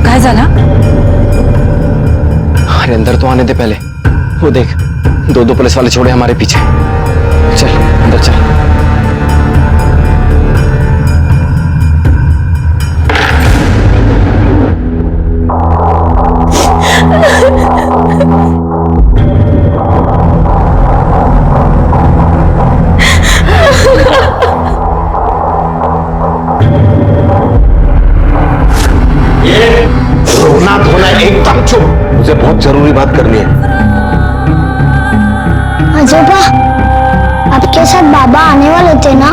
कहाँ जाना? अरे अंदर तो आने दे पहले। वो देख, दो पुलिस वाले छोड़े हमारे पीछे। चल अंदर चल। रोना धोना एकदम चुप, मुझे बहुत जरूरी बात करनी है। अजूबा, आपके साथ बाबा आने वाले थे ना,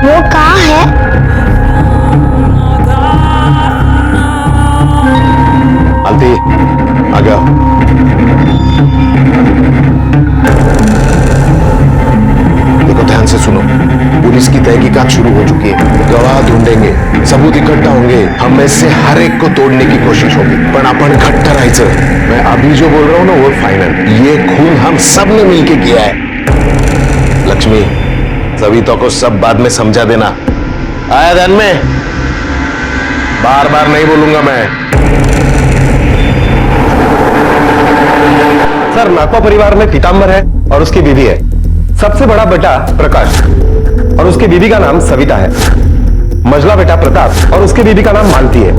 वो कहाँ है? आलती आ गया। देखो ध्यान से सुनो, पुलिस की तहकीकात शुरू हो चुकी है, गवाह ढूंढेंगे, सबूत इकट्ठा होंगे, हम में से हर एक को तोड़ने की कोशिश होगी, पण आपण घट्ट राहायचं। मैं अभी जो बोल रहा हूं ना वो फाइनल, ये खून हम सब ने मिलके किया है। लक्ष्मी, सविता को सब बाद में समझा देना, आया ध्यान में? बार बार नहीं बोलूंगा मैं। सर, नाथपा परिवार में पीताम्बर है और उसकी बीवी है। सबसे बड़ा बेटा प्रकाश और उसकी बीवी का नाम सविता है। मजला बेटा प्रताप और उसकी बीबी का नाम मालती है।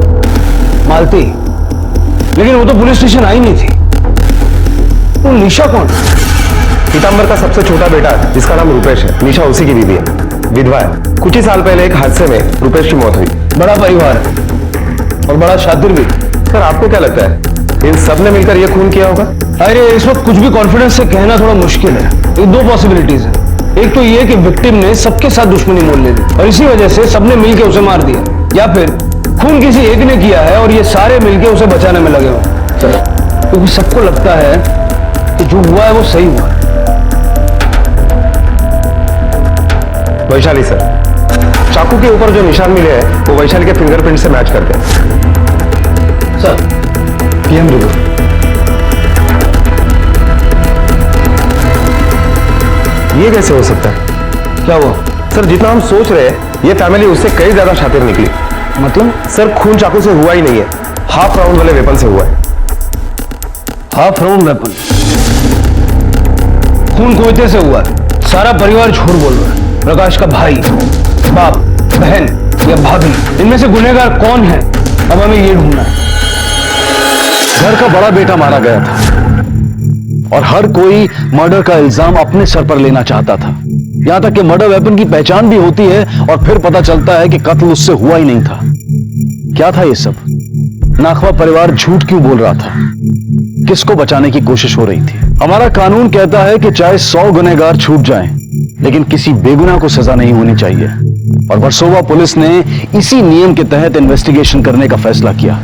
मालती? लेकिन वो तो पुलिस स्टेशन आई नहीं थी। वो निशा कौन? पीतांबर का सबसे छोटा बेटा जिसका नाम रुपेश है, निशा उसी की बीबी है, विधवा है। कुछ ही साल पहले एक हादसे में रुपेश की मौत हुई। बड़ा परिवार है और बड़ा शातिर भी। सर आपको क्या लगता है इन सब ने मिलकर यह खून किया होगा? अरे इस वक्त कुछ भी कॉन्फिडेंस से कहना थोड़ा मुश्किल है। ये दो पॉसिबिलिटीज है। एक तो ये कि विक्टिम ने सबके साथ दुश्मनी मोल ले ली और इसी वजह से सबने मिलकर उसे मार दिया, या फिर खून किसी एक ने किया है और ये सारे मिलकर उसे बचाने में लगे हो। क्योंकि सबको लगता है कि जो हुआ है वो सही हुआ है। वैशाली सर, चाकू के ऊपर जो निशान मिले हैं वो वैशाली के फिंगरप्रिंट से मैच करते हैं। Sir PM report. ये कैसे हो सकता है? क्या हुआ? सर जितना हम सोच रहे हैं ये फैमिली उससे कई ज्यादा शातिर निकली। मतलब? सर खून चाकू से हुआ ही नहीं है, हाफ राउंड वाले वेपन से हुआ है। Half round weapon? खून कोयते से हुआ है। सारा परिवार झूठ बोल रहा है। प्रकाश का भाई, बाप, बहन या भाभी, इनमें से गुनहगार कौन है अब हमें ये ढूंढना है। घर का बड़ा बेटा मारा गया था और हर कोई मर्डर का इल्जाम अपने सर पर लेना चाहता था। यहां तक कि मर्डर वेपन की पहचान भी होती है और फिर पता चलता है कि कत्ल उससे हुआ ही नहीं था। क्या था ये सब? नाखवा परिवार झूठ क्यों बोल रहा था? किसको बचाने की कोशिश हो रही थी? हमारा कानून कहता है कि चाहे 100 गुनहगार छूट जाएं, लेकिन किसी बेगुनाह को सजा नहीं होनी चाहिए। और वर्सोवा पुलिस ने इसी नियम के तहत इन्वेस्टिगेशन करने का फैसला किया।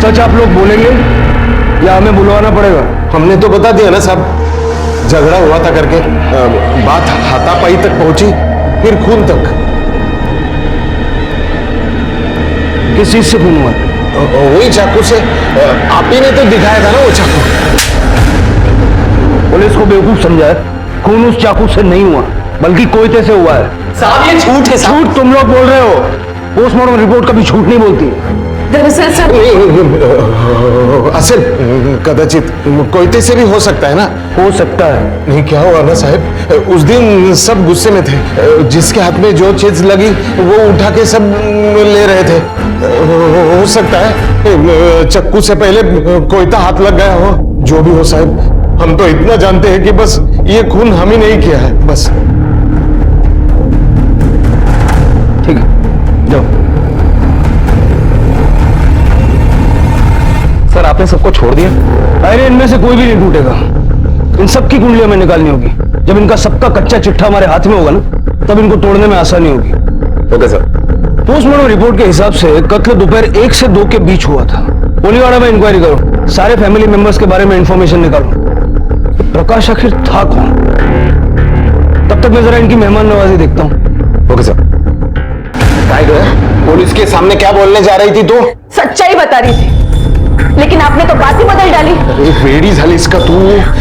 सच आप लोग बोलेंगे या हमें बुलवाना पड़ेगा? हमने तो बता दिया ना साहब, झगड़ा हुआ था करके। बात हाथापाई तक पहुंची, फिर खून तक। किस चीज से खून हुआ? वही चाकू से। आप ही ने तो दिखाया था ना वो चाकू। पुलिस को बेवकूफ समझा है। खून उस चाकू से नहीं हुआ बल्कि कोयते से हुआ है। साहब ये झूठ है। झूठ तुम लोग बोल रहे हो। पोस्टमार्टम रिपोर्ट कभी झूठ नहीं बोलती। दरअसल सर असल कदाचित कोयते से भी हो सकता है ना। हो सकता है। नहीं क्या हुआ ना साहब, उस दिन सब गुस्से में थे। जिसके हाथ में जो चीज लगी वो उठा के सब ले रहे थे। हो सकता है चक्कू से पहले कोयता हाथ लग गया हो। जो भी हो साहब, हम तो इतना जानते हैं कि बस ये खून हम ही नहीं किया है, बस। ठीक है, जाओ। सर आपने सबको छोड़ दिया? अरे इनमें से कोई भी नहीं टूटेगा। इन सबकी कुंडलियां हमें निकालनी होगी। जब इनका सबका कच्चा चिट्ठा हमारे हाथ में होगा ना, तब इनको तोड़ने में आसानी होगी। Okay sir. पोस्टमार्टम रिपोर्ट के हिसाब से कत्ल दोपहर 1 से 2 के बीच हुआ था। पोलीवाड़ा में इंक्वायरी करो, सारे फैमिली मेंबर्स के बारे में इंफॉर्मेशन निकालो। प्रकाश आखिर था कौन? तब तक मैं जरा इनकी मेहमान नवाजी देखता हूँ। Okay sir. पुलिस के सामने क्या बोलने जा रही थी तू? सच्चाई बता रही थी, लेकिन आपने तो बात ही बदल डाली। वेड़ी झाली इसका तू।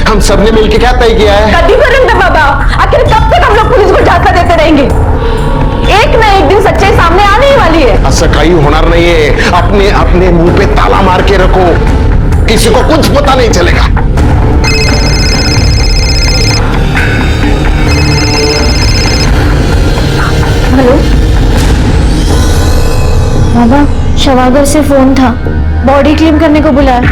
हम सबने मिलके क्या तय किया है? कभी करेंगे बाबा। आखिर कब तक हम लोग पुलिस को झांसा देते रहेंगे? एक ना एक दिन सच्चाई सामने आने ही वाली है। ऐसा कहीं होना नहीं है। अपने अपने मुंह पे ताला मार के रखो, किसी को कुछ पता नहीं चलेगा। हेलो बाबा, शवागर से फोन था, बॉडी क्लेम करने को बुलाया।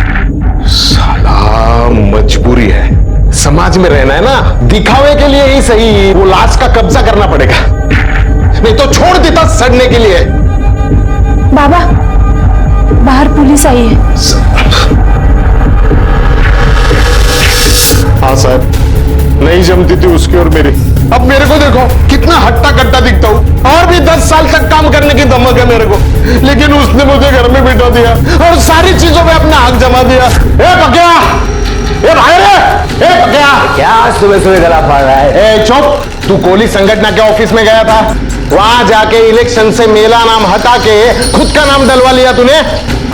साला मजबूरी है, समाज में रहना है ना, दिखावे के लिए ही सही वो लाश का कब्जा करना पड़ेगा, नहीं तो छोड़ देता सड़ने के लिए। बाबा बाहर पुलिस आई है। हाँ साहब, नहीं जमती थी उसकी और मेरी। अब मेरे को देखो कितना हट्टा कट्टा दिखता हूँ, और भी 10 साल तक काम करने की धमक है मेरे को, लेकिन उसने मुझे घर में बिठा दिया और सारी चीजों में अपना हक जमा दिया। ए पकिया, ए भाई रे, ए पकिया, क्या सुबह सुबह गला फाड़ रहा है? ए चुप, तू कोली संगठन के ऑफिस में गया था, वहां जाके इलेक्शन से मेला नाम हटा के खुद का नाम डलवा लिया तूने।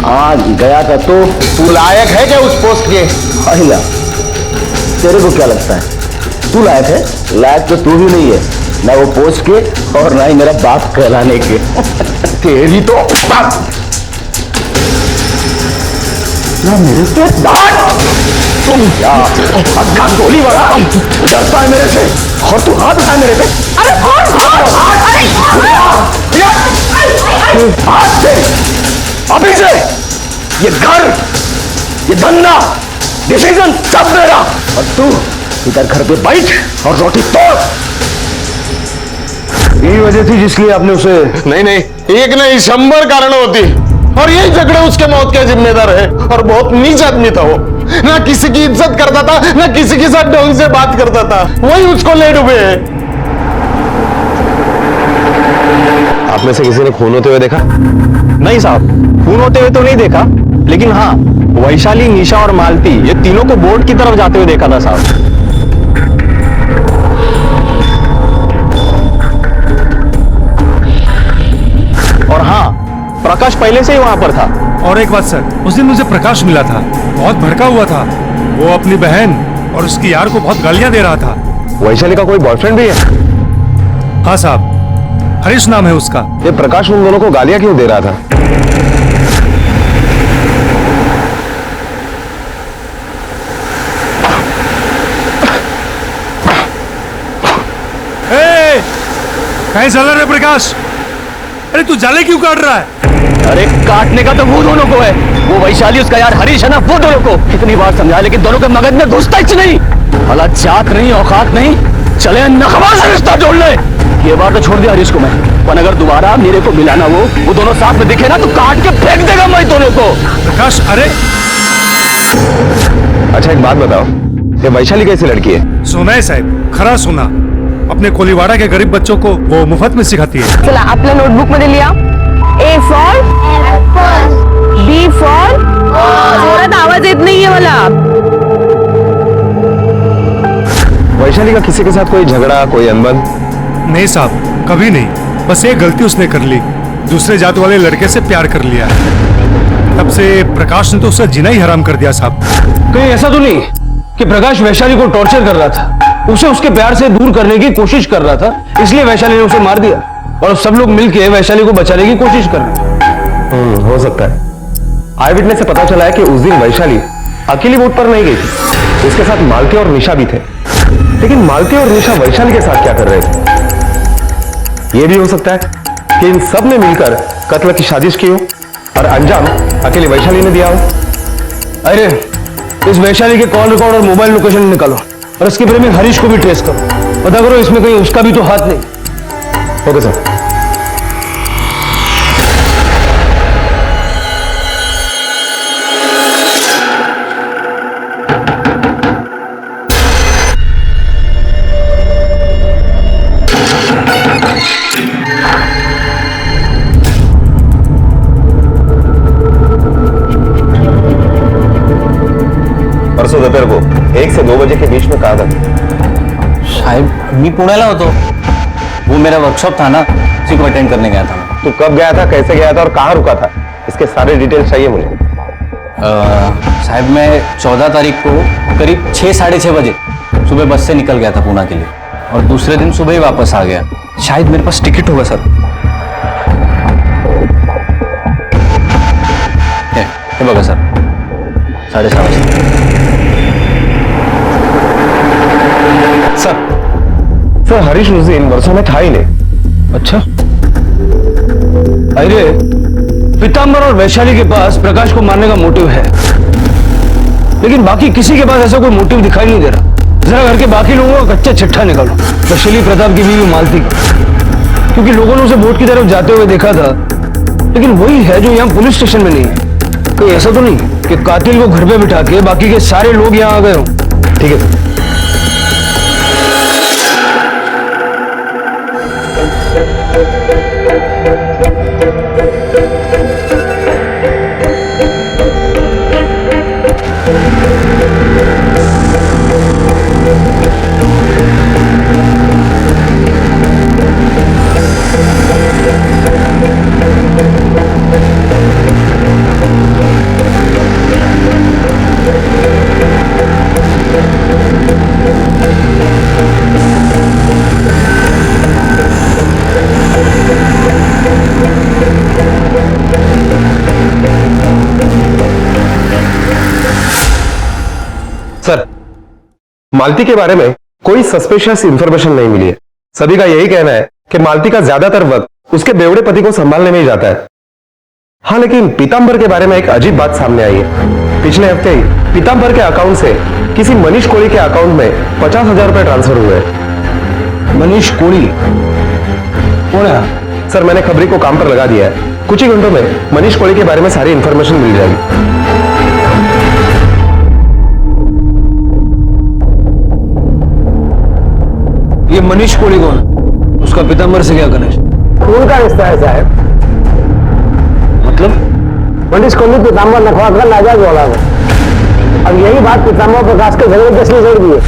हाँ गया था। तो तू लायक है क्या उस पोस्ट के? अहिला, तेरे को क्या लगता है तू लायक है? लायक तो तू भी नहीं है, ना वो पोस्ट के और ना ही मेरा बाप कहलाने के। तेरी तो ना मेरे पे तुम क्या गोली मारा, डरता है मेरे से और तू हाथ उठाए मेरे पे? अरे कौन हाथ से अभी से ये घर, ये धंधा, डिसीजन सब मेरा। और तू इधर घर पे बैठ और रोटी तोड़। यही वजह थी जिसलिए आपने उसे। नहीं नहीं, एक नहीं 100 कारण होती, और यही झगड़े उसके मौत के जिम्मेदार है। और बहुत नीच आदमी था वो, ना किसी की इज्जत करता था, ना किसी के साथ ढंग से बात करता था, वही उसको ले डूबे। आप में से किसी ने खून होते हुए देखा? नहीं साहब, खून होते हुए तो नहीं देखा, लेकिन हाँ वैशाली, निशा और मालती ये तीनों को बोर्ड की तरफ जाते हुए देखा था साहब। और हाँ, प्रकाश पहले से ही वहां पर था। और एक बात सर, उस दिन मुझे प्रकाश मिला था, बहुत भड़का हुआ था। वो अपनी बहन और उसकी यार को बहुत गालियां दे रहा था। वैशाली का कोई बॉयफ्रेंड भी है? हाँ साहब, हरीश नाम है उसका। ये प्रकाश उन दोनों को गालियां क्यों दे रहा था? कहीं चल रहा है प्रकाश? अरे तू जाले क्यों काट रहा है? अरे काटने का तो वो दोनों को है, वो वैशाली उसका यार हरीश है ना, वो दोनों को कितनी बार समझा, लेकिन दोनों के मगज में घुसता ही नहीं। भला जात नहीं, औकात नहीं, चले नखबा से रिश्ता जोड़ ले। ये बार तो छोड़ दिया हरीश को मैं, पर अगर दोबारा मेरे को मिलाना वो दोनों साथ में दिखे ना तो काट के फेंक देगा मैं दोनों को। प्रकाश, अरे अच्छा एक बात बताओ, ये वैशाली कैसी लड़की है? सुना है साहब, खरा सुना। अपने कोलीवाड़ा के गरीब बच्चों को वो मुफ्त में सिखाती है। चला आपल्या नोटबुक मध्ये लिहा। A for apple, B for जोरात आवाज येत नाहीये मला। वैशाली का किसी के साथ कोई झगड़ा, कोई अनबन? नहीं साहब, कभी नहीं। बस एक गलती उसने कर ली, दूसरे जात वाले लड़के से प्यार कर लिया। तब से प्रकाश ने तो उसका जीना ही हराम कर दिया साहब। कहीं ऐसा तो नहीं कि प्रकाश वैशाली को टॉर्चर कर रहा था, उसे उसके प्यार से दूर करने की कोशिश कर रहा था, इसलिए वैशाली ने उसे मार दिया और सब लोग मिलकर वैशाली को बचाने की कोशिश कर रहे हैं? हो सकता है। आई विटनेस से पता चला है कि उस दिन वैशाली अकेली बोट पर नहीं गई थी, उसके साथ मालती और निशा भी थे। लेकिन मालती और निशा वैशाली के साथ क्या कर रहे थे? यह भी हो सकता है कि इन सब ने मिलकर कत्ल की साजिश की हो और अंजाम अकेली वैशाली ने दिया हो। अरे इस वैशाली के कॉल रिकॉर्ड और मोबाइल लोकेशन निकालो और इसके प्रेमी हरीश को भी ट्रेस करो, पता करो इसमें कहीं उसका भी तो हाथ नहीं। Okay sir. परसों दोपहर को 1 से 2 बजे के बीच में कहा था। साहेब मी पुण्याला होतो, वो मेरा वर्कशॉप था ना, उसी को अटेंड करने गया था मैं। तू कब गया था, कैसे गया था और कहाँ रुका था, इसके सारे डिटेल्स चाहिए मुझे। साहब मैं 14 तारीख को करीब 6-6:30 बजे सुबह बस से निकल गया था पूना के लिए, और दूसरे दिन सुबह ही वापस आ गया। शायद मेरे पास टिकट होगा सर। ये बघा सर, 6:30 वाजता। सर हरीश उस दिन वर्षा में था ही नहीं। अच्छा। अरे पीतांबर और वैशाली के पास प्रकाश को मारने का मोटिव है, लेकिन बाकी किसी के पास ऐसा कोई मोटिव दिखाई नहीं दे रहा। जरा घर के बाकी लोगों का कच्चा चिट्ठा निकालो, वैशाली प्रताप की बीवी मालती का, क्योंकि लोगों ने उसे बोट की तरफ जाते हुए देखा था, लेकिन वही है जो यहाँ पुलिस स्टेशन में नहीं है। कोई ऐसा तो नहीं कि कातिल को घर पे बिठा के बाकी के सारे लोग यहाँ आ गए हो? ठीक है सर। सर मालती के बारे में कोई सस्पिशियस इंफॉर्मेशन नहीं मिली है। सभी का यही कहना है कि मालती का ज्यादातर वक्त उसके बेवड़े पति को संभालने में ही जाता है। हाँ, लेकिन पीतांबर के बारे में एक अजीब बात सामने आई है। पिछले हफ्ते ही पीतांबर के अकाउंट से किसी मनीष कोली के अकाउंट में 50,000 रुपए ट्रांसफर हुए। मनीष कोली कौन है? सर, मैंने खबरी को काम पर लगा दिया है। कुछ ही घंटों में मनीष कोली के बारे में सारी इंफॉर्मेशन मिल जाएगी। ये मनीष कोली कौन है? उसका पीतांबर से क्या कनेक्शन? खून का रिश्ता है साहब। मतलब मनीष कोली पीतांबर नखवा का नाजायज औलाद है। अब यही बात पीतांबर प्रकाश के झगड़े के असली जड़ दी है।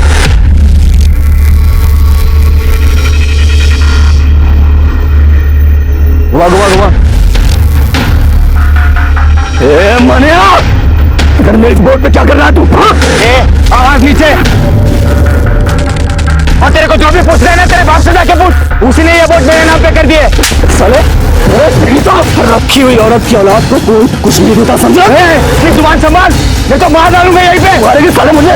मनिया, इधर मेरी बोर्ड पे क्या कर रहा है तू? आवाज नीचे। और तेरे को जो भी पूछ रहे हैं ना, तेरे बाप से जाके पूछ। उसी ने ये बोर्ड मेरे नाम पे कर दिए। साले, रखी हुई औरत की औलाद को कोई कुछ नहीं देता, समझा? जुबान संभाल, मैं तो मार डालूंगा यहीं पे। मारेंगे साले मुझे,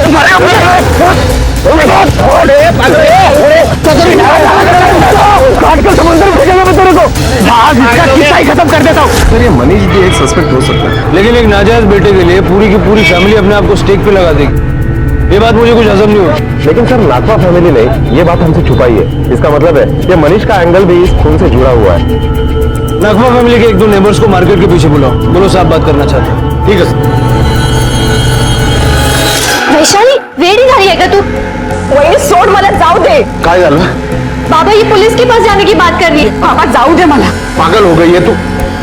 समंदर भेजेगा मैं तेरे को। आज इसका किस्सा ही खत्म कर देता हूँ। सर, ये मनीष भी एक सस्पेक्ट हो सकता है, लेकिन एक नाजायज बेटे के लिए पूरी की पूरी फैमिली अपने आप को स्टेक पे लगा देगी। ये बात मुझे कुछ हजम नहीं होती। लेकिन सर, नाथवा फैमिली ने ये बात हमसे छुपाई है। इसका मतलब है ये मनीष का एंगल भी इस खून से जुड़ा हुआ है। नाथवा फैमिली के एक दो नेबर्स को मार्केट के पीछे बुलाओ, बोलो साहब बात करना चाहते हैं। ठीक है सर। वैशाली, वेळ झाली आहे का तू? वहिनी सोड, मला जाऊ दे। काय झालं? बाबा, ये पुलिस के पास जाने की बात कर रही है। बाबा जाऊ दे मला। पागल हो गई है तू?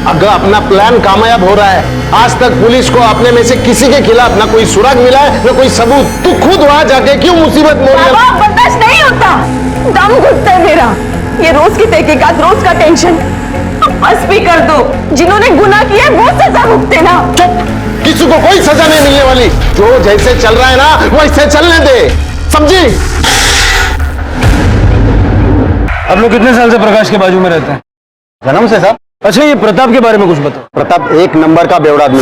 अगर अपना प्लान कामयाब हो रहा है। आज तक पुलिस को अपने में से किसी के खिलाफ ना कोई सुराग मिला है, ना कोई सबूत। तू खुद वहां जाके क्यों मुसीबत मोड़ लिया? बाबा, बर्दाश्त नहीं होता, दम घुटता है मेरा। ये रोज की तहकीकात, रोज का टेंशन। बस भी कर दो, जिन्होंने गुनाह किया वो सजा भुगते ना। चुप, किसी को कोई सजा नहीं मिलने वाली। जो जैसे चल रहा है ना वैसे चलने दे, समझी? आप लोग कितने साल से प्रकाश के बाजू में रहते हैं? जन्म से साहब। अच्छा, ये प्रताप के बारे में कुछ बताओ। प्रताप एक नंबर का बेवड़ा आदमी,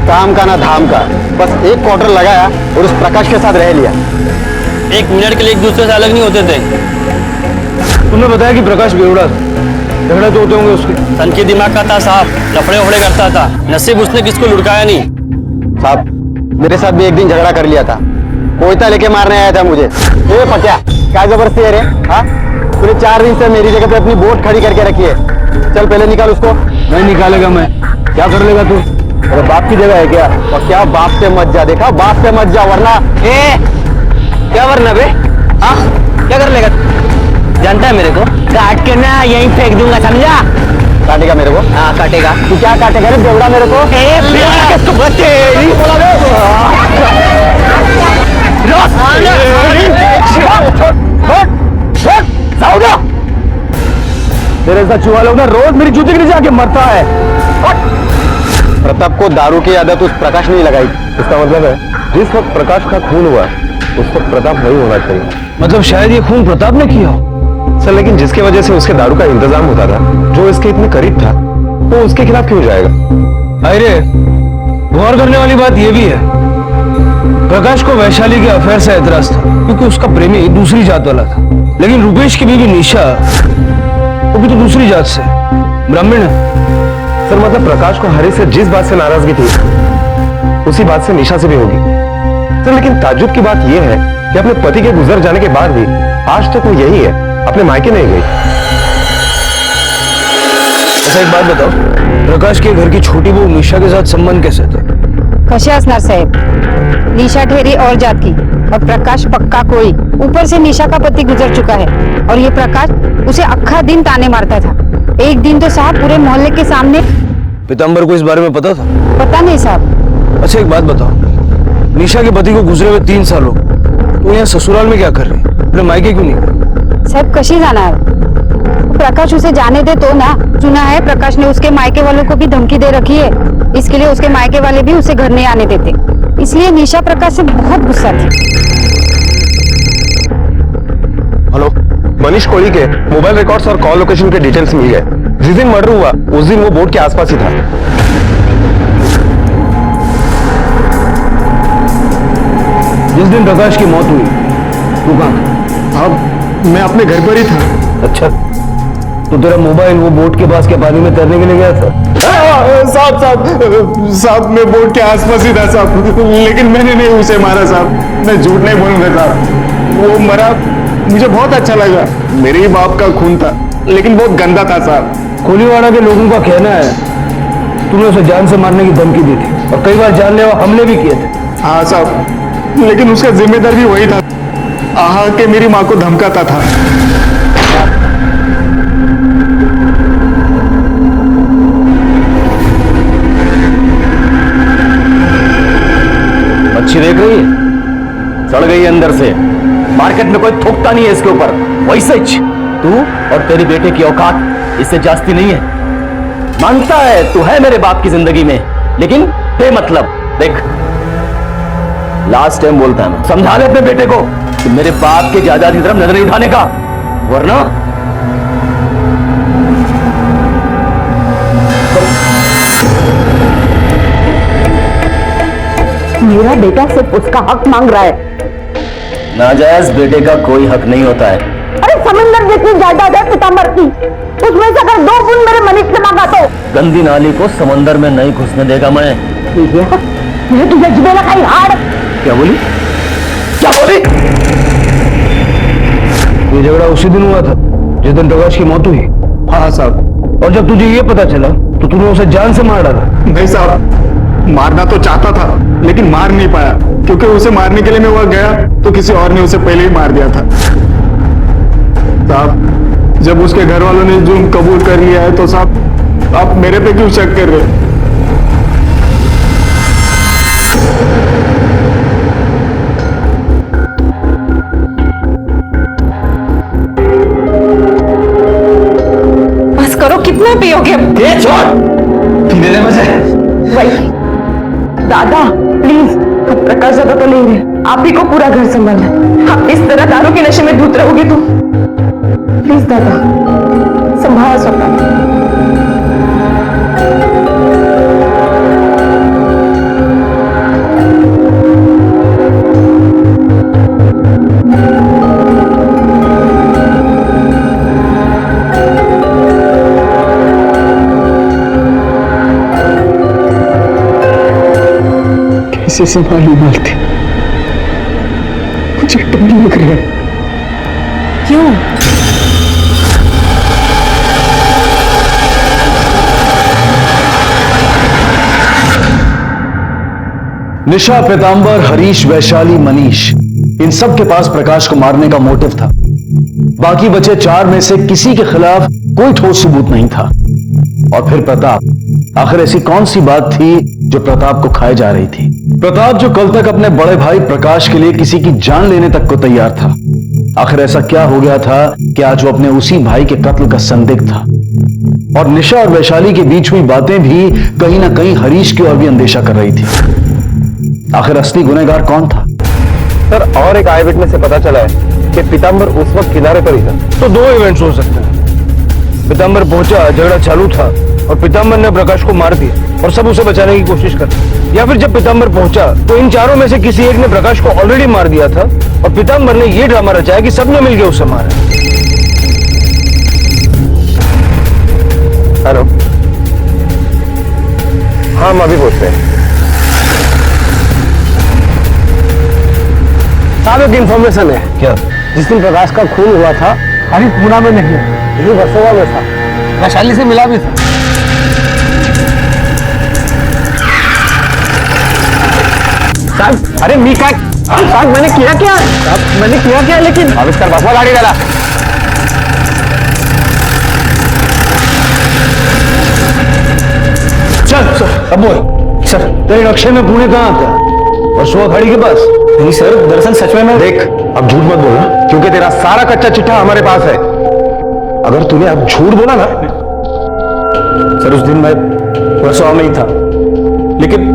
काम का ना धाम का। बस एक क्वार्टर लगाया और उस प्रकाश के साथ रह लिया। 1 मिनट के लिए एक दूसरे से अलग नहीं होते थे। तुमने बताया कि प्रकाश बेवड़ा था, झगड़े तो होते होंगे उसके। सन के दिमाग का था साहब, लफड़े उफड़े करता था। नसीब उसने किसको लुढ़काया नहीं। साहब, मेरे साथ भी एक दिन झगड़ा कर लिया था। कोयता लेके मारने आया था मुझे। ए पक्या, क्या जबरदस्ती है रे? हाँ, तूने 4 दिन से मेरी जगह पे अपनी बोट खड़ी करके रखी है। चल पहले निकाल उसको। नहीं निकालेगा मैं। क्या कर लेगा तू? अरे बाप की जगह है क्या? और क्या बाप पे मत जा, देखा? बाप पे मत जा, वरना क्या वरना बे? हाँ, क्या कर लेगा? जानता है मेरे को? काट के ना यहीं फेंक दूंगा, समझा? काटेगा मेरे को? हाँ काटेगा। तू क्या काटेगा रे बेवड़ा मेरे को? तेरे साथ चूहा लोग ना रोज मेरी जूती के नीचे आके मरता है। प्रताप को दारू की आदत उस प्रकाश ने लगाई। इसका मतलब है जिस वक्त प्रकाश का खून हुआ उस वक्त प्रताप वही होना चाहिए। मतलब शायद ये खून प्रताप ने किया हो। सर, लेकिन जिसकी वजह से उसके दारू का इंतजाम होता था, जो इसके इतने करीब था, वो उसके खिलाफ क्यों जाएगा? अरे गौर करने वाली बात यह भी है, प्रकाश को वैशाली के अफेयर से एतराज था क्योंकि उसका प्रेमी दूसरी जात वाला था। लेकिन रुपेश की बीवी निशा, वो भी तो दूसरी जात से, ब्राह्मण है। सर, मतलब प्रकाश को हरी से जिस बात से नाराजगी थी उसी बात से निशा से भी होगी। सर, लेकिन ताज्जुब की बात यह है कि अपने पति के गुजर जाने के बाद भी आज तक वो यही है, अपने मायके नहीं गई। अच्छा एक बात बताओ, प्रकाश के घर की छोटी बहू निशा के साथ संबंध कैसे था? कसे असणार साहेब? निशा ठेरी और जात की और प्रकाश पक्का कोई। ऊपर से निशा का पति गुजर चुका है और ये प्रकाश उसे अक्खा दिन ताने मारता था। एक दिन तो साहब पूरे मोहल्ले के सामने। पीतांबर को इस बारे में पता था? पता नहीं साहब। अच्छा एक बात बताओ, निशा के पति को गुजरे हुए 3 साल हो, तो यहाँ ससुराल में क्या कर रहे हैं? अपने मायके क्यों नहीं? साहब कशी जाणार? प्रकाश उसे जाने दे तो ना। सुना है प्रकाश ने उसके मायके वालों को भी धमकी दे रखी है, इसके लिए उसके मायके वाले भी उसे घर नहीं आने देते। इसलिए निशा प्रकाश से बहुत गुस्सा थी। हेलो, मनीष कोली के मोबाइल रिकॉर्ड्स और कॉल लोकेशन के डिटेल्स मिल गए। जिस दिन मर्डर हुआ उस दिन वो बोट के आसपास ही था। जिस दिन प्रकाश की मौत हुई वो कहाँ था? अब मैं अपने घर पर ही था। अच्छा, तो तेरा मोबाइल वो बोट के पास के पानी में तैरने के लिए गया था? साहब मैं बोट के आसपास ही था साहब, लेकिन मैंने नहीं उसे मारा साहब, मैं झूठ नहीं बोलूंगा साहब। वो मरा मुझे बहुत अच्छा लगा, मेरे ही बाप का खून था, लेकिन बहुत गंदा था साहब। कोलीवाड़ा के लोगों का कहना है तुमने उसे जान से मारने की धमकी दी थी और कई बार जानलेवा हमले भी किए थे। हाँ साहब, लेकिन उसका जिम्मेदार भी वही था, आहा के मेरी माँ को धमकाता था। अच्छी देख रही है, सड़ गई है अंदर से। मार्केट में कोई थोकता नहीं है इसके ऊपर। वैसे तू और तेरी बेटे की औकात इससे जास्ती नहीं है। मानता है तू है मेरे बाप की जिंदगी में, लेकिन बेमतलब। देख, लास्ट टाइम बोलता है, समझा ले अपने बेटे को कि मेरे बाप के जायदाद की तरफ नजर नहीं उठाने का, वरना मेरा बेटा सिर्फ उसका हक मांग रहा है। नाजायज बेटे का कोई हक नहीं होता है। अरे समंदर जितनी जायदाद है पीताम्बर की, उसमें से अगर 2 बूंद मेरे मनीष से मांगा तो गंदी नाली को समंदर में नहीं घुसने देगा मैं। मैं तुझे जिबे लगाई हार। क्या बोली? क्या बोली? ये झगड़ा उसी दिन हुआ था जिस दिन प्रकाश की मौत हुई? हाँ साहब। और जब तुझे ये पता चला तो तूने उसे जान से मार डाला? नहीं साहब, मारना तो चाहता था लेकिन मार नहीं पाया, क्योंकि उसे मारने के लिए मैं वहां गया तो किसी और ने उसे पहले ही मार दिया था। साहब, जब उसके घर वालों ने जुर्म कबूल कर लिया है तो साहब आप मेरे पे क्यों शक कर रहे? बस करो, कितना पियोगे? ये छोड़, पीने दे मुझे। वही दादा प्लीज, अब प्रकाश ज्यादा तो नहीं है, आप ही को पूरा घर संभालना है। आप इस तरह दारू के नशे में धुत रहोगे तो प्लीज दादा संभाल स्वप्न। कैसे संभालू मालती, मुझे डर लग रहा है। क्यों? निशा, पीतांबर, हरीश, वैशाली, मनीष, इन सब के पास प्रकाश को मारने का मोटिव था। बाकी बचे 4 में से किसी के खिलाफ कोई ठोस सबूत नहीं था। और फिर प्रताप, आखिर ऐसी कौन सी बात थी जो प्रताप को खाए जा रही थी? प्रताप जो कल तक अपने बड़े भाई प्रकाश के लिए किसी की जान लेने तक को तैयार था, आखिर ऐसा क्या हो गया था कि आज वो अपने उसी भाई के कत्ल का संदिग्ध था? और निशा और वैशाली के बीच हुई बातें भी कहीं ना कहीं हरीश की ओर भी अंदेशा कर रही थी। आखिर असली गुनहगार कौन था? सर, और एक आई विटनेस से पता चला है कि पीताम्बर उस वक्त किनारे पर ही था। तो 2 इवेंट्स हो सकते हैं। पीताम्बर पहुंचा, झगड़ा चालू था और पीताम्बर ने प्रकाश को मार दिया और सब उसे बचाने की कोशिश करते, या फिर जब पीताम्बर पहुंचा तो इन चारों में से किसी एक ने प्रकाश को ऑलरेडी मार दिया था और पीताम्बर ने यह ड्रामा रचाया कि सबने मिलकर उसे मारा। हेलो, हाँ हम अभी पहुंचते हैं। साहब, एक इंफॉर्मेशन है। क्या? जिस दिन प्रकाश का खून हुआ था हरीश पूना में नहीं है, यही वर्सोवा में था, वैशाली से मिला भी था। साहब, अरे मी काय साहब, मैंने किया क्या? साहब, मैंने किया क्या? लेकिन आविष्कार बसवा गाड़ी डाला। चल सर, अब बोल सर, तेरे नक्शे में पुणे कहाँ आता है? वर्सोवा खाड़ी के पास? नहीं सर, दरअसल सच में मैं देख, अब झूठ मत बोलना, क्योंकि तेरा सारा कच्चा चिट्ठा हमारे पास है। अगर तूने अब झूठ बोला ना। सर, उस दिन मैं वर्सोवा में ही था, लेकिन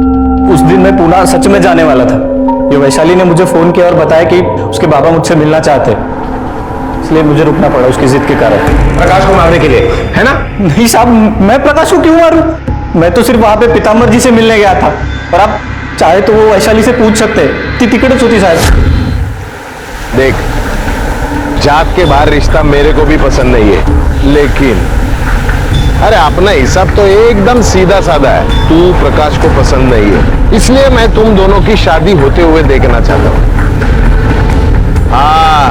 उस दिन मैं पुणे सच में जाने वाला था। ये वैशाली ने मुझे फोन किया और बताया कि उसके बाबा मुझसे मिलना चाहते हैं, इसलिए मुझे रुकना पड़ा उसकी जिद के कारण। प्रकाश को मारने के लिए, है ना? नहीं साहब, मैं प्रकाश को क्यों मारूं? मैं तो सिर्फ वहां पे पीताम्बर जी से मिलने गया था, और आप चाहे तो वो वैशाली से पूछ सकते हैं, इतनी टिकट होती शायद। देख, जात के बाहर रिश्ता मेरे को भी पसंद नहीं है, लेकिन अरे अपना हिसाब तो एकदम सीधा साधा है। तू प्रकाश को पसंद नहीं है, इसलिए मैं तुम दोनों की शादी होते हुए देखना चाहता हूं। हाँ,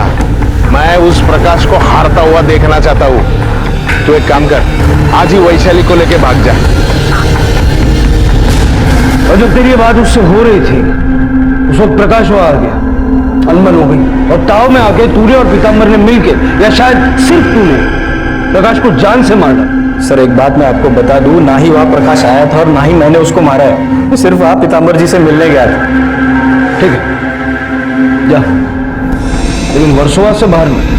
मैं उस प्रकाश को हारता हुआ देखना चाहता हूं। तू एक काम कर, आज ही वैशाली को लेके भाग जा। और जब तेरी ये बात उससे हो रही थी उस वक्त प्रकाश वहां आ गया, अनबन हो गई और ताव में आके तूने और पीतांबर ने मिलकर, या शायद सिर्फ तूने, प्रकाश को जान से मार डाला। सर एक बात मैं आपको बता दूं, ना ही वहां प्रकाश आया था और ना ही मैंने उसको मारा है। वो सिर्फ वहां पीतांबर जी से मिलने गया था। ठीक है जा, लेकिन वर्सोवा से बाहर में।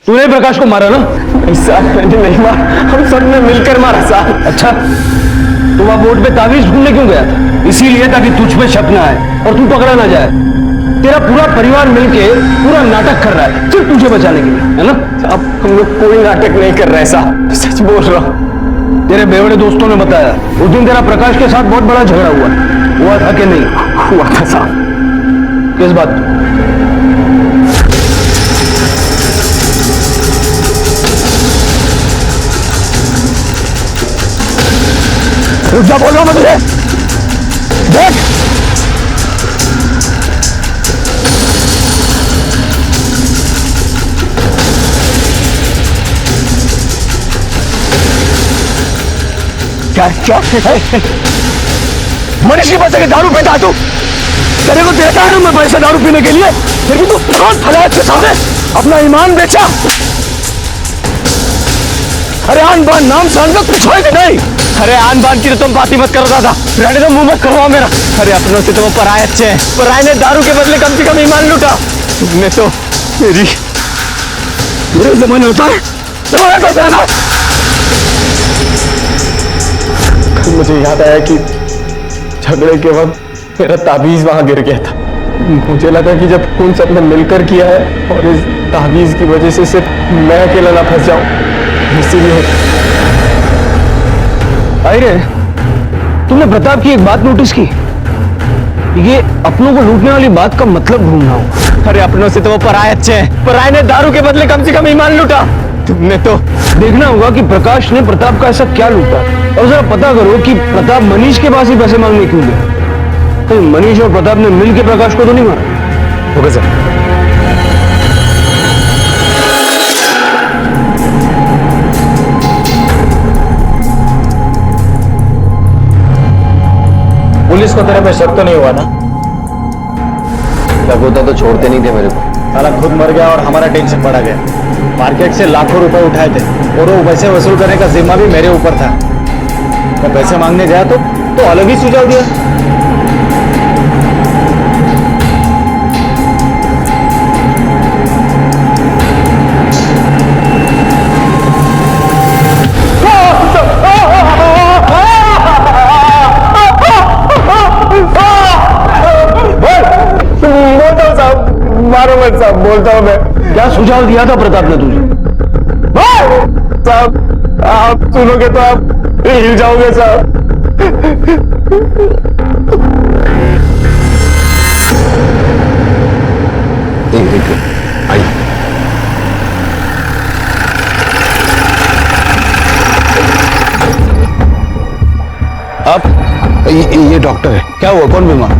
तूने प्रकाश को मारा ना? नहीं साहब, मैंने नहीं मारा, हम सब ने मिलकर मारा साहब। अच्छा, तुम वहां बोर्ड पे तावीज ढूंढने क्यों गया था? इसीलिए ताकि तुझ पे शक ना आए और तू पकड़ा ना जाए। तेरा पूरा परिवार मिलके पूरा नाटक कर रहा है सिर्फ तुझे बचाने के लिए, है ना? साहब हम लोग कोई नाटक नहीं कर रहे साहब, सच बोल रहा हूँ। तेरे बेवड़े दोस्तों ने बताया उस दिन तेरा प्रकाश के साथ बहुत बड़ा झगड़ा हुआ था कि नहीं? हुआ था साहब। किस बात? रुक जा, बोल रहा हूं मैं तुझे। देख, क्या मनीष के पास दारू पीता तू? तेरे को देता है ना मैं पैसे दारू पीने के लिए, फिर भी तू फलायत के सामने अपना ईमान बेचा। अरे आन बान नाम सांग कुछ छोड़े नहीं। अरे आन बान की तो तुम बात ही मत करो दादा, रहने तो मुंह मत करवाओ मेरा। अरे अपनों से तो वो पराए अच्छे हैं, पराए ने दारू के बदले कम से कम ईमान लूटा। तुमने तो मेरे जमाने होता है मुझे याद आया कि झगड़े के वक्त मेरा ताबीज वहां गिर गया था। मुझे लगा कि जब खून सबने मिलकर किया है और इस ताबीज की वजह से सिर्फ मैं अकेला ना फंस जाऊं, इसीलिए। अरे तुमने प्रताप की एक बात नोटिस की? ये अपनों को लूटने वाली बात का मतलब ढूंढना हो। अरे अपनों से तो वो पराए अच्छे हैं, पराए ने दारू के बदले कम से कम ईमान लूटा। तुमने तो देखना होगा कि प्रकाश ने प्रताप का ऐसा क्या लूटा, और जरा पता करो कि प्रताप मनीष के पास ही पैसे मांगने क्यों गया। तो मनीष और प्रताप ने मिलकर प्रकाश को तो नहीं मारा होगा सर? पुलिस को तेरे पे शक तो नहीं हुआ ना? शक होता तो छोड़ते नहीं थे मेरे को। साला खुद मर गया और हमारा टेंशन बढ़ा गया। मार्केट से लाखों रुपए उठाए थे और वो पैसे वसूल करने का जिम्मा भी मेरे ऊपर था। मैं पैसे मांगने गया तो अलग ही सुझाव दिया। मारो मत साहब, बोलता हूं मैं। क्या सुझाव दिया था प्रताप ने तुझे? साहब आप सुनोगे तो आप हिल जाओगे साहब। आइए। आप ये डॉक्टर है। क्या हुआ, कौन बीमार?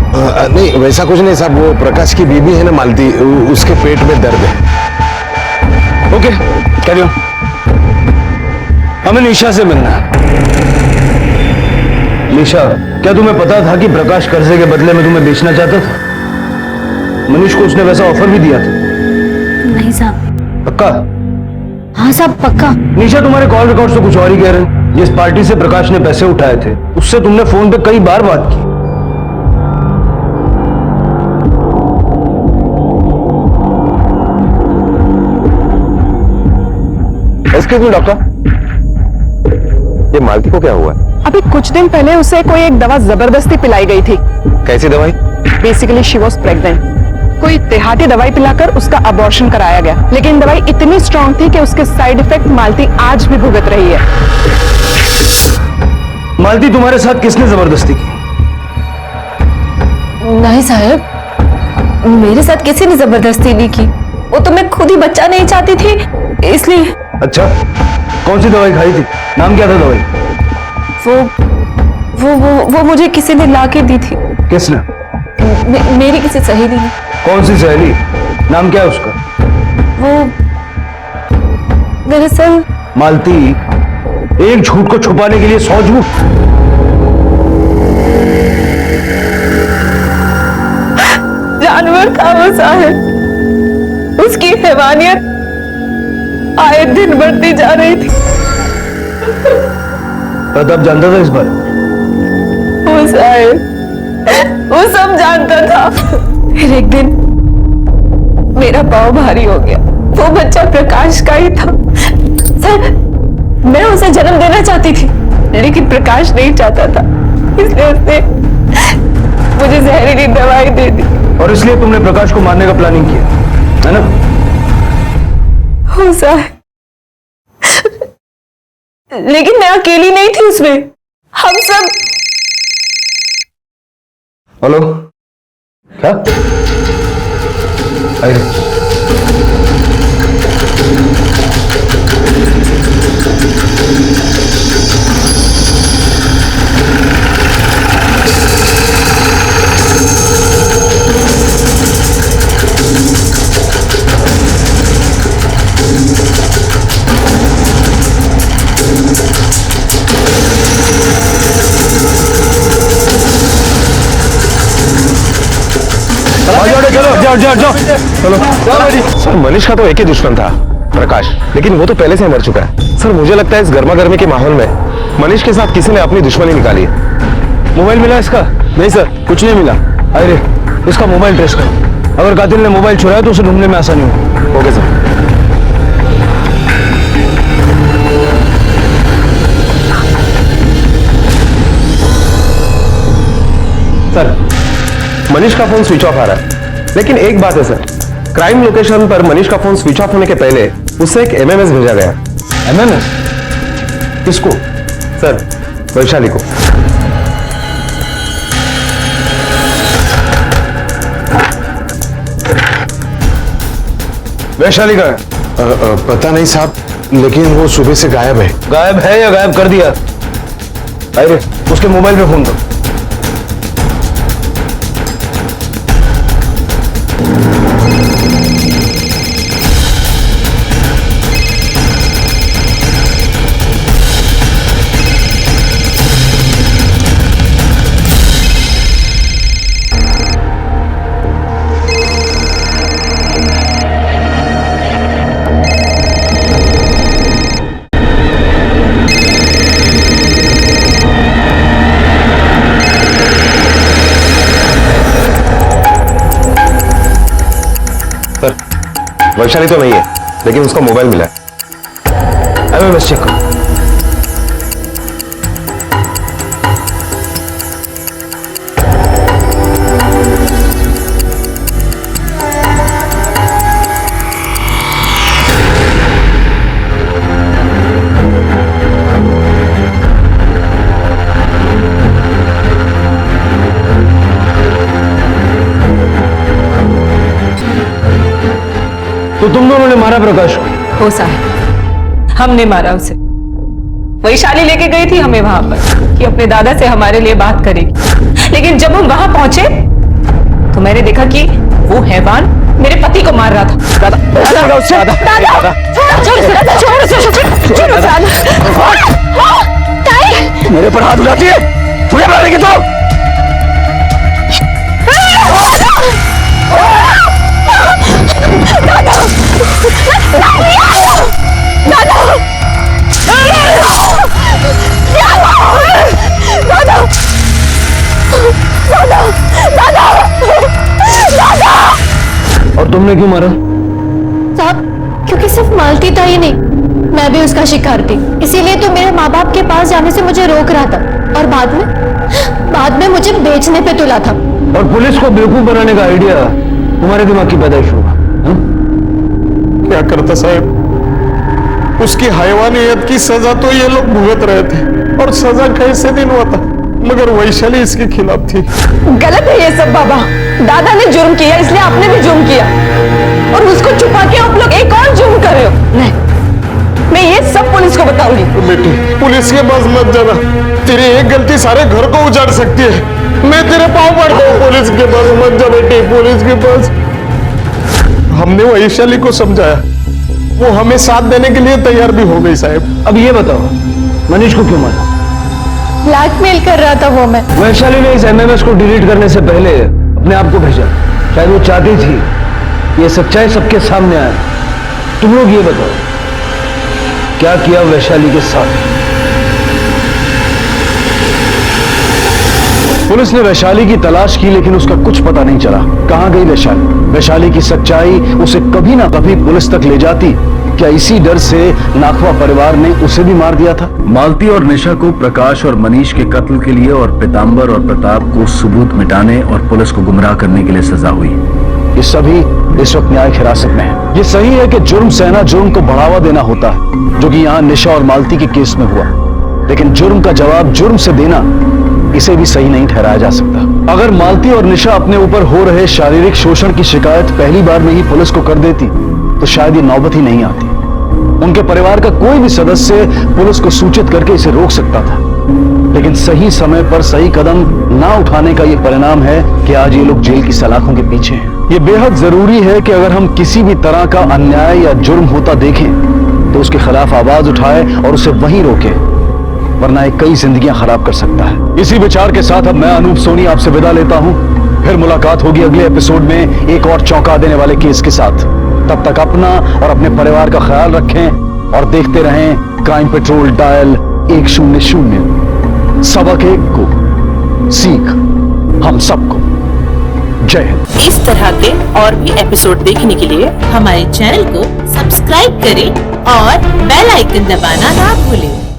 नहीं वैसा कुछ नहीं साहब, वो प्रकाश की बीबी है ना मालती, उसके पेट में दर्द है। Okay carry on. हमें निशा से मिलना है। निशा, क्या तुम्हें पता था कि प्रकाश कर्जे के बदले में तुम्हें बेचना चाहता था? मनीष को उसने वैसा ऑफर भी दिया था। नहीं साहब। पक्का? हाँ साहब पक्का। निशा, तुम्हारे कॉल रिकॉर्ड्स तो कुछ और ही कह रहे हैं। जिस पार्टी से प्रकाश ने पैसे उठाए थे उससे तुमने फोन पे कई बार बात की। एक्सक्यूज मी डॉक्टर, ये मालती को क्या हुआ? अभी कुछ दिन पहले उसे कोई एक दवा जबरदस्ती पिलाई गई थी। कैसी दवाई? Basically she was pregnant. कोई देहाती दवाई पिलाकर उसका अबॉर्शन कराया गया, लेकिन दवाई इतनी स्ट्रांग थी कि उसके साइड इफेक्ट मालती आज भी भुगत रही है। मालती, तुम्हारे साथ किसने जबरदस्ती की? नहीं साहब, मेरे साथ किसी ने जबरदस्ती नहीं की। वो तो मैं खुद ही बच्चा नहीं चाहती थी, इसलिए। अच्छा, कौन सी दवाई खाई थी? नाम क्या था दवाई? वो मुझे किसी ने ला के दी थी। किसने? मेरी किसी सहेली ने। कौन सी सहेली? नाम क्या है उसका? वो दरअसल। मालती, एक झूठ को छुपाने के लिए 100 झूठ। जानवर था वो साहिब, उसकी हैवानियत आए दिन बढ़ती जा रही थी। प्रताप जानता था इस बारे? वो साहिब, वो सब जानता था। फिर एक दिन मेरा पाँव भारी हो गया। वो बच्चा प्रकाश का ही था। सर, मैं उसे जन्म देना चाहती थी, लेकिन प्रकाश नहीं चाहता था, इसलिए उसने मुझे जहरीली दवाई दे दी। और इसलिए तुमने प्रकाश को मारने का प्लानिंग किया, है ना? हो साहब, लेकिन मैं अकेली नहीं थी उसमें, हम सब। हेलो, क्या? अरे चलो। सर मनीष का तो एक ही दुश्मन था, प्रकाश, लेकिन वो तो पहले से ही मर चुका है। सर मुझे लगता है इस गर्मा गर्मी के माहौल में मनीष के साथ किसी ने अपनी दुश्मनी निकाली है। मोबाइल मिला इसका? नहीं सर, कुछ नहीं मिला। अरे इसका मोबाइल ट्रेस करो, अगर कातिल ने मोबाइल चुराया तो उसे ढूंढने में आसानी होगी। Okay sir. सर मनीष का फोन स्विच ऑफ आ रहा है, लेकिन एक बात है सर, क्राइम लोकेशन पर मनीष का फोन स्विच ऑफ होने के पहले उससे एक एमएमएस भेजा गया। एमएमएस? किसको? सर वैशाली को। वैशाली का है? पता नहीं साहब, लेकिन वो सुबह से गायब है। गायब है या गायब कर दिया? अरे उसके मोबाइल पे फोन करो। वैशाली तो नहीं है, लेकिन उसका मोबाइल मिला है। एमएमएस चेक करो। तो तुम दोनों ने मारा प्रकाश को? हो साहब, हमने मारा उसे। वैशाली लेके गई थी हमें वहां पर कि अपने दादा से हमारे लिए बात करेगी, लेकिन जब हम वहां पहुंचे तो मैंने देखा कि वो हैवान मेरे पति को मार रहा था। मेरे पर हाथ उठाती है, मुझे मारेगी तो? और तुमने क्यों मारा? साहब, क्योंकि सिर्फ मालती था ही नहीं, मैं भी उसका शिकार थी, इसीलिए तो मेरे माँ बाप के पास जाने से मुझे रोक रहा था और बाद में मुझे बेचने पे तुला था। और पुलिस को बेवकूफ बनाने का आइडिया तुम्हारे दिमाग की पैदाइश होगा? क्या करता साहब, उसकी हैवानियत की सजा तो ये लोग भुगत रहे थे, और सजा कैसे दिन हुआ था, मगर वैशाली इसके खिलाफ थी। गलत है ये सब बाबा, दादा ने जुर्म किया इसलिए आपने भी जुर्म किया, और उसको छुपा के आप लोग एक और जुर्म कर रहे हो। नहीं, मैं ये सब पुलिस को बताऊंगी। बेटी, पुलिस के पास मत जाना, तेरी एक गलती सारे घर को उजाड़ सकती है। मैं तेरे पाँव पड़ता हूँ, पुलिस के पास मत जा बेटी, पुलिस के पास। हमने वैशाली को समझाया, वो हमें साथ देने के लिए तैयार भी हो गई साहब। अब ये बताओ, मनीष को क्यों मारा? ब्लैकमेल कर रहा था वो। मैं वैशाली ने इस एमएमएस को डिलीट करने से पहले अपने आप को भेजा, शायद वो चाहती थी ये सच्चाई सबके सामने आए। तुम लोग ये बताओ, क्या किया वैशाली के साथ? पुलिस ने वैशाली की तलाश की, लेकिन उसका कुछ पता नहीं चला। कहां गई वैशाली? वैशाली की सच्चाई उसे कभी ना कभी पुलिस तक ले जाती। क्या इसी डर से नाखवा परिवार ने उसे भी मार दिया था? मालती और निशा को प्रकाश और मनीष के कत्ल के लिए और पीतांबर और प्रताप को सबूत मिटाने और पुलिस को गुमराह करने के लिए सजा हुई। ये सभी इस वक्त न्यायिक हिरासत में है। ये सही है कि जुर्म सहना जुर्म को बढ़ावा देना होता है, जो कि यहाँ निशा और मालती के केस में हुआ, लेकिन जुर्म का जवाब जुर्म से देना, इसे भी सही नहीं ठहराया जा सकता। अगर मालती और निशा अपने ऊपर हो रहे शारीरिक शोषण की शिकायत पहली बार में ही पुलिस को कर देती तो शायद ये नौबत ही नहीं आती। उनके परिवार का कोई भी सदस्य पुलिस को सूचित करके इसे रोक सकता था, लेकिन सही समय पर सही कदम ना उठाने का ये परिणाम है कि आज ये लोग जेल की सलाखों के पीछे हैं। ये बेहद जरूरी है कि अगर हम किसी भी तरह का अन्याय या जुर्म होता देखें तो उसके खिलाफ आवाज उठाए और उसे वहीं रोके, वरना ये कई जिंदगियां खराब कर सकता है। इसी विचार के साथ अब मैं अनूप सोनी आपसे विदा लेता हूं। फिर मुलाकात होगी अगले एपिसोड में एक और चौंका देने वाले केस के साथ। तब तक अपना और अपने परिवार का ख्याल रखें और देखते रहें क्राइम पेट्रोल डायल 100। सबक एक को सीख हम सबको। जय हिंद। इस तरह के और भी एपिसोड देखने के लिए हमारे चैनल को सब्सक्राइब करें और बेल आइकन दबाना ना भूलें।